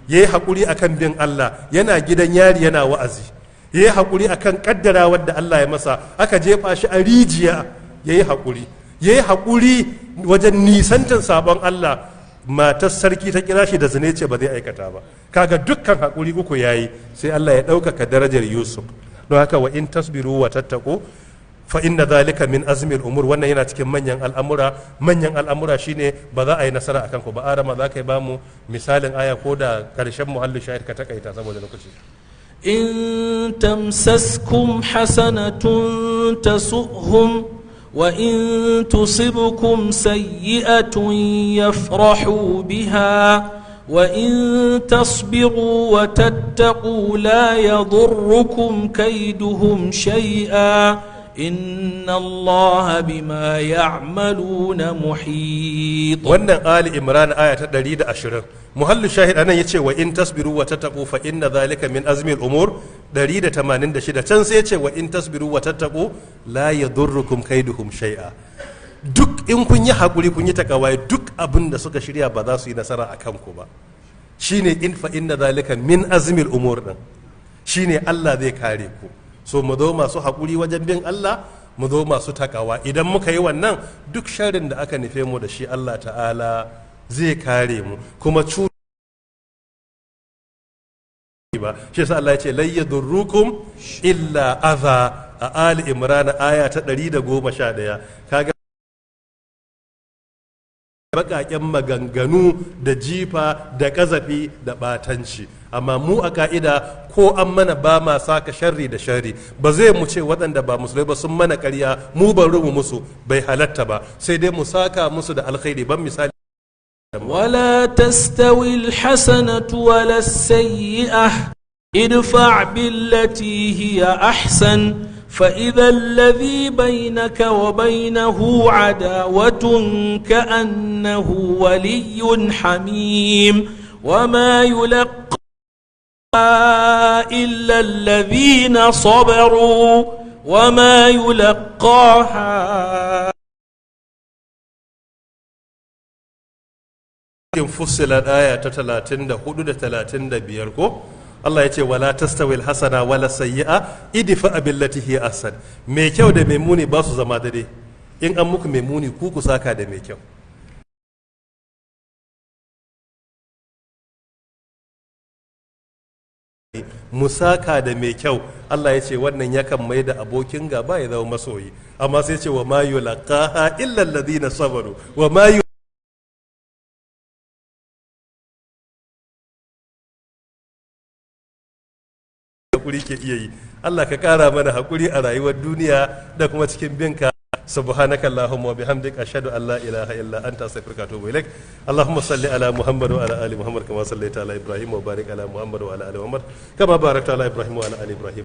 ya yi haƙuri akan bin Allah, yana gidan yari yana wa'azi, ya yi haƙuri akan ƙaddara wadda Allah ya masa, aka jefa shi a rijiya, ya yi haƙuri, ya yi haƙuri wajen nisantan sabon Allah. Matar sarki ta kira shi da zine ce ba zai aikata ba. Kaga dukkan haƙuri uku ya yi, sai Allah ya ɗaukaka darajar Yusuf. Don haka wa in tasbiru wa tattaku fa inna zalika min azmil umur, wannan yana cikin manyan al'amura shine ba za a yi nasara akan ku ba. Arama za ka yi bamu misalin aya ko da karshen muhallin shahid ka takaita saboda lokaci. in tamsaskum hasanatun tasuhum وإن تصبكم سيئة يفرحوا بها وإن تصبروا وتتقوا لا يضركم كيدهم شيئا إن الله بما يعملون محيط. wannan Ali Imran aya ta 120 muhallu shahid anan yace wa in tasbiru wa tattaqu fa inna dhalika min azmi al-umur 186 can sai yace wa in tasbiru wa tattaqu la yadurrukum kaiduhum shay'a. Duk in kun yi hakuri kun yi takawa duk abin da suka shirya ba za su yi nasara akan ku ba. Shine in fa inna dhalika min azmi al-umur din shine Allah zai kare ku. So mu zo masu haƙuri wajen bin Allah, mu zo masu takawa. Idan muka yi wannan duk sharrin da aka nufe mu da shi Allah ta'ala zai kare mu kuma ba shi yasa Allah ya ce lai yadurrukum illa adha a Ali Imran aya ta 111 kaga baƙaƙen maganganu da jifa da ƙazafi da ɓatanci. Amma mu a ka'ida ko an mana ba ma saka sharri da sharri ba zai mu ce waɗanda ba musulmai ba sun mana ƙarya mu ban rubu musu bai halatta ba sai dai mu saka musu da alkhairi ban misali ولا تستوي الحسنة ولا السيئة ادفع بالتي هي أحسن فإذا الذي بينك وبينه عداوة كأنه ولي حميم وما يلقى إلا الذين صبروا وما يلقاها fussilat aya ta 34 da 35 ko Allah ya ce wala tastawil hasana wala sayyi'a idfa billati hi ahsan. Mai kyau da mai muni ba su zama dare. In an muku mai muni ku saka da mai kyau. Musaka da mai kyau Allah ya ce wannan yakan mai da abokin gaba ya zama masoyi amma sai ce wa ma yulaqaha illa alladhina sabaru wa ma hakuri ke iya yi. Allah ka kara mana hakuri a rayuwar duniya da kuma cikin binka. subhanaka allahumma wa bihamdika ashhadu an la ilaha illa anta astaghfiruka wa atubu ilaik. Allahumma salli ala Muhammad wa ala ali Muhammad kama sallaita ala Ibrahim wa barik ala Muhammad wa ala ali Muhammad kama barakta ala Ibrahim wa ala ali Ibrahim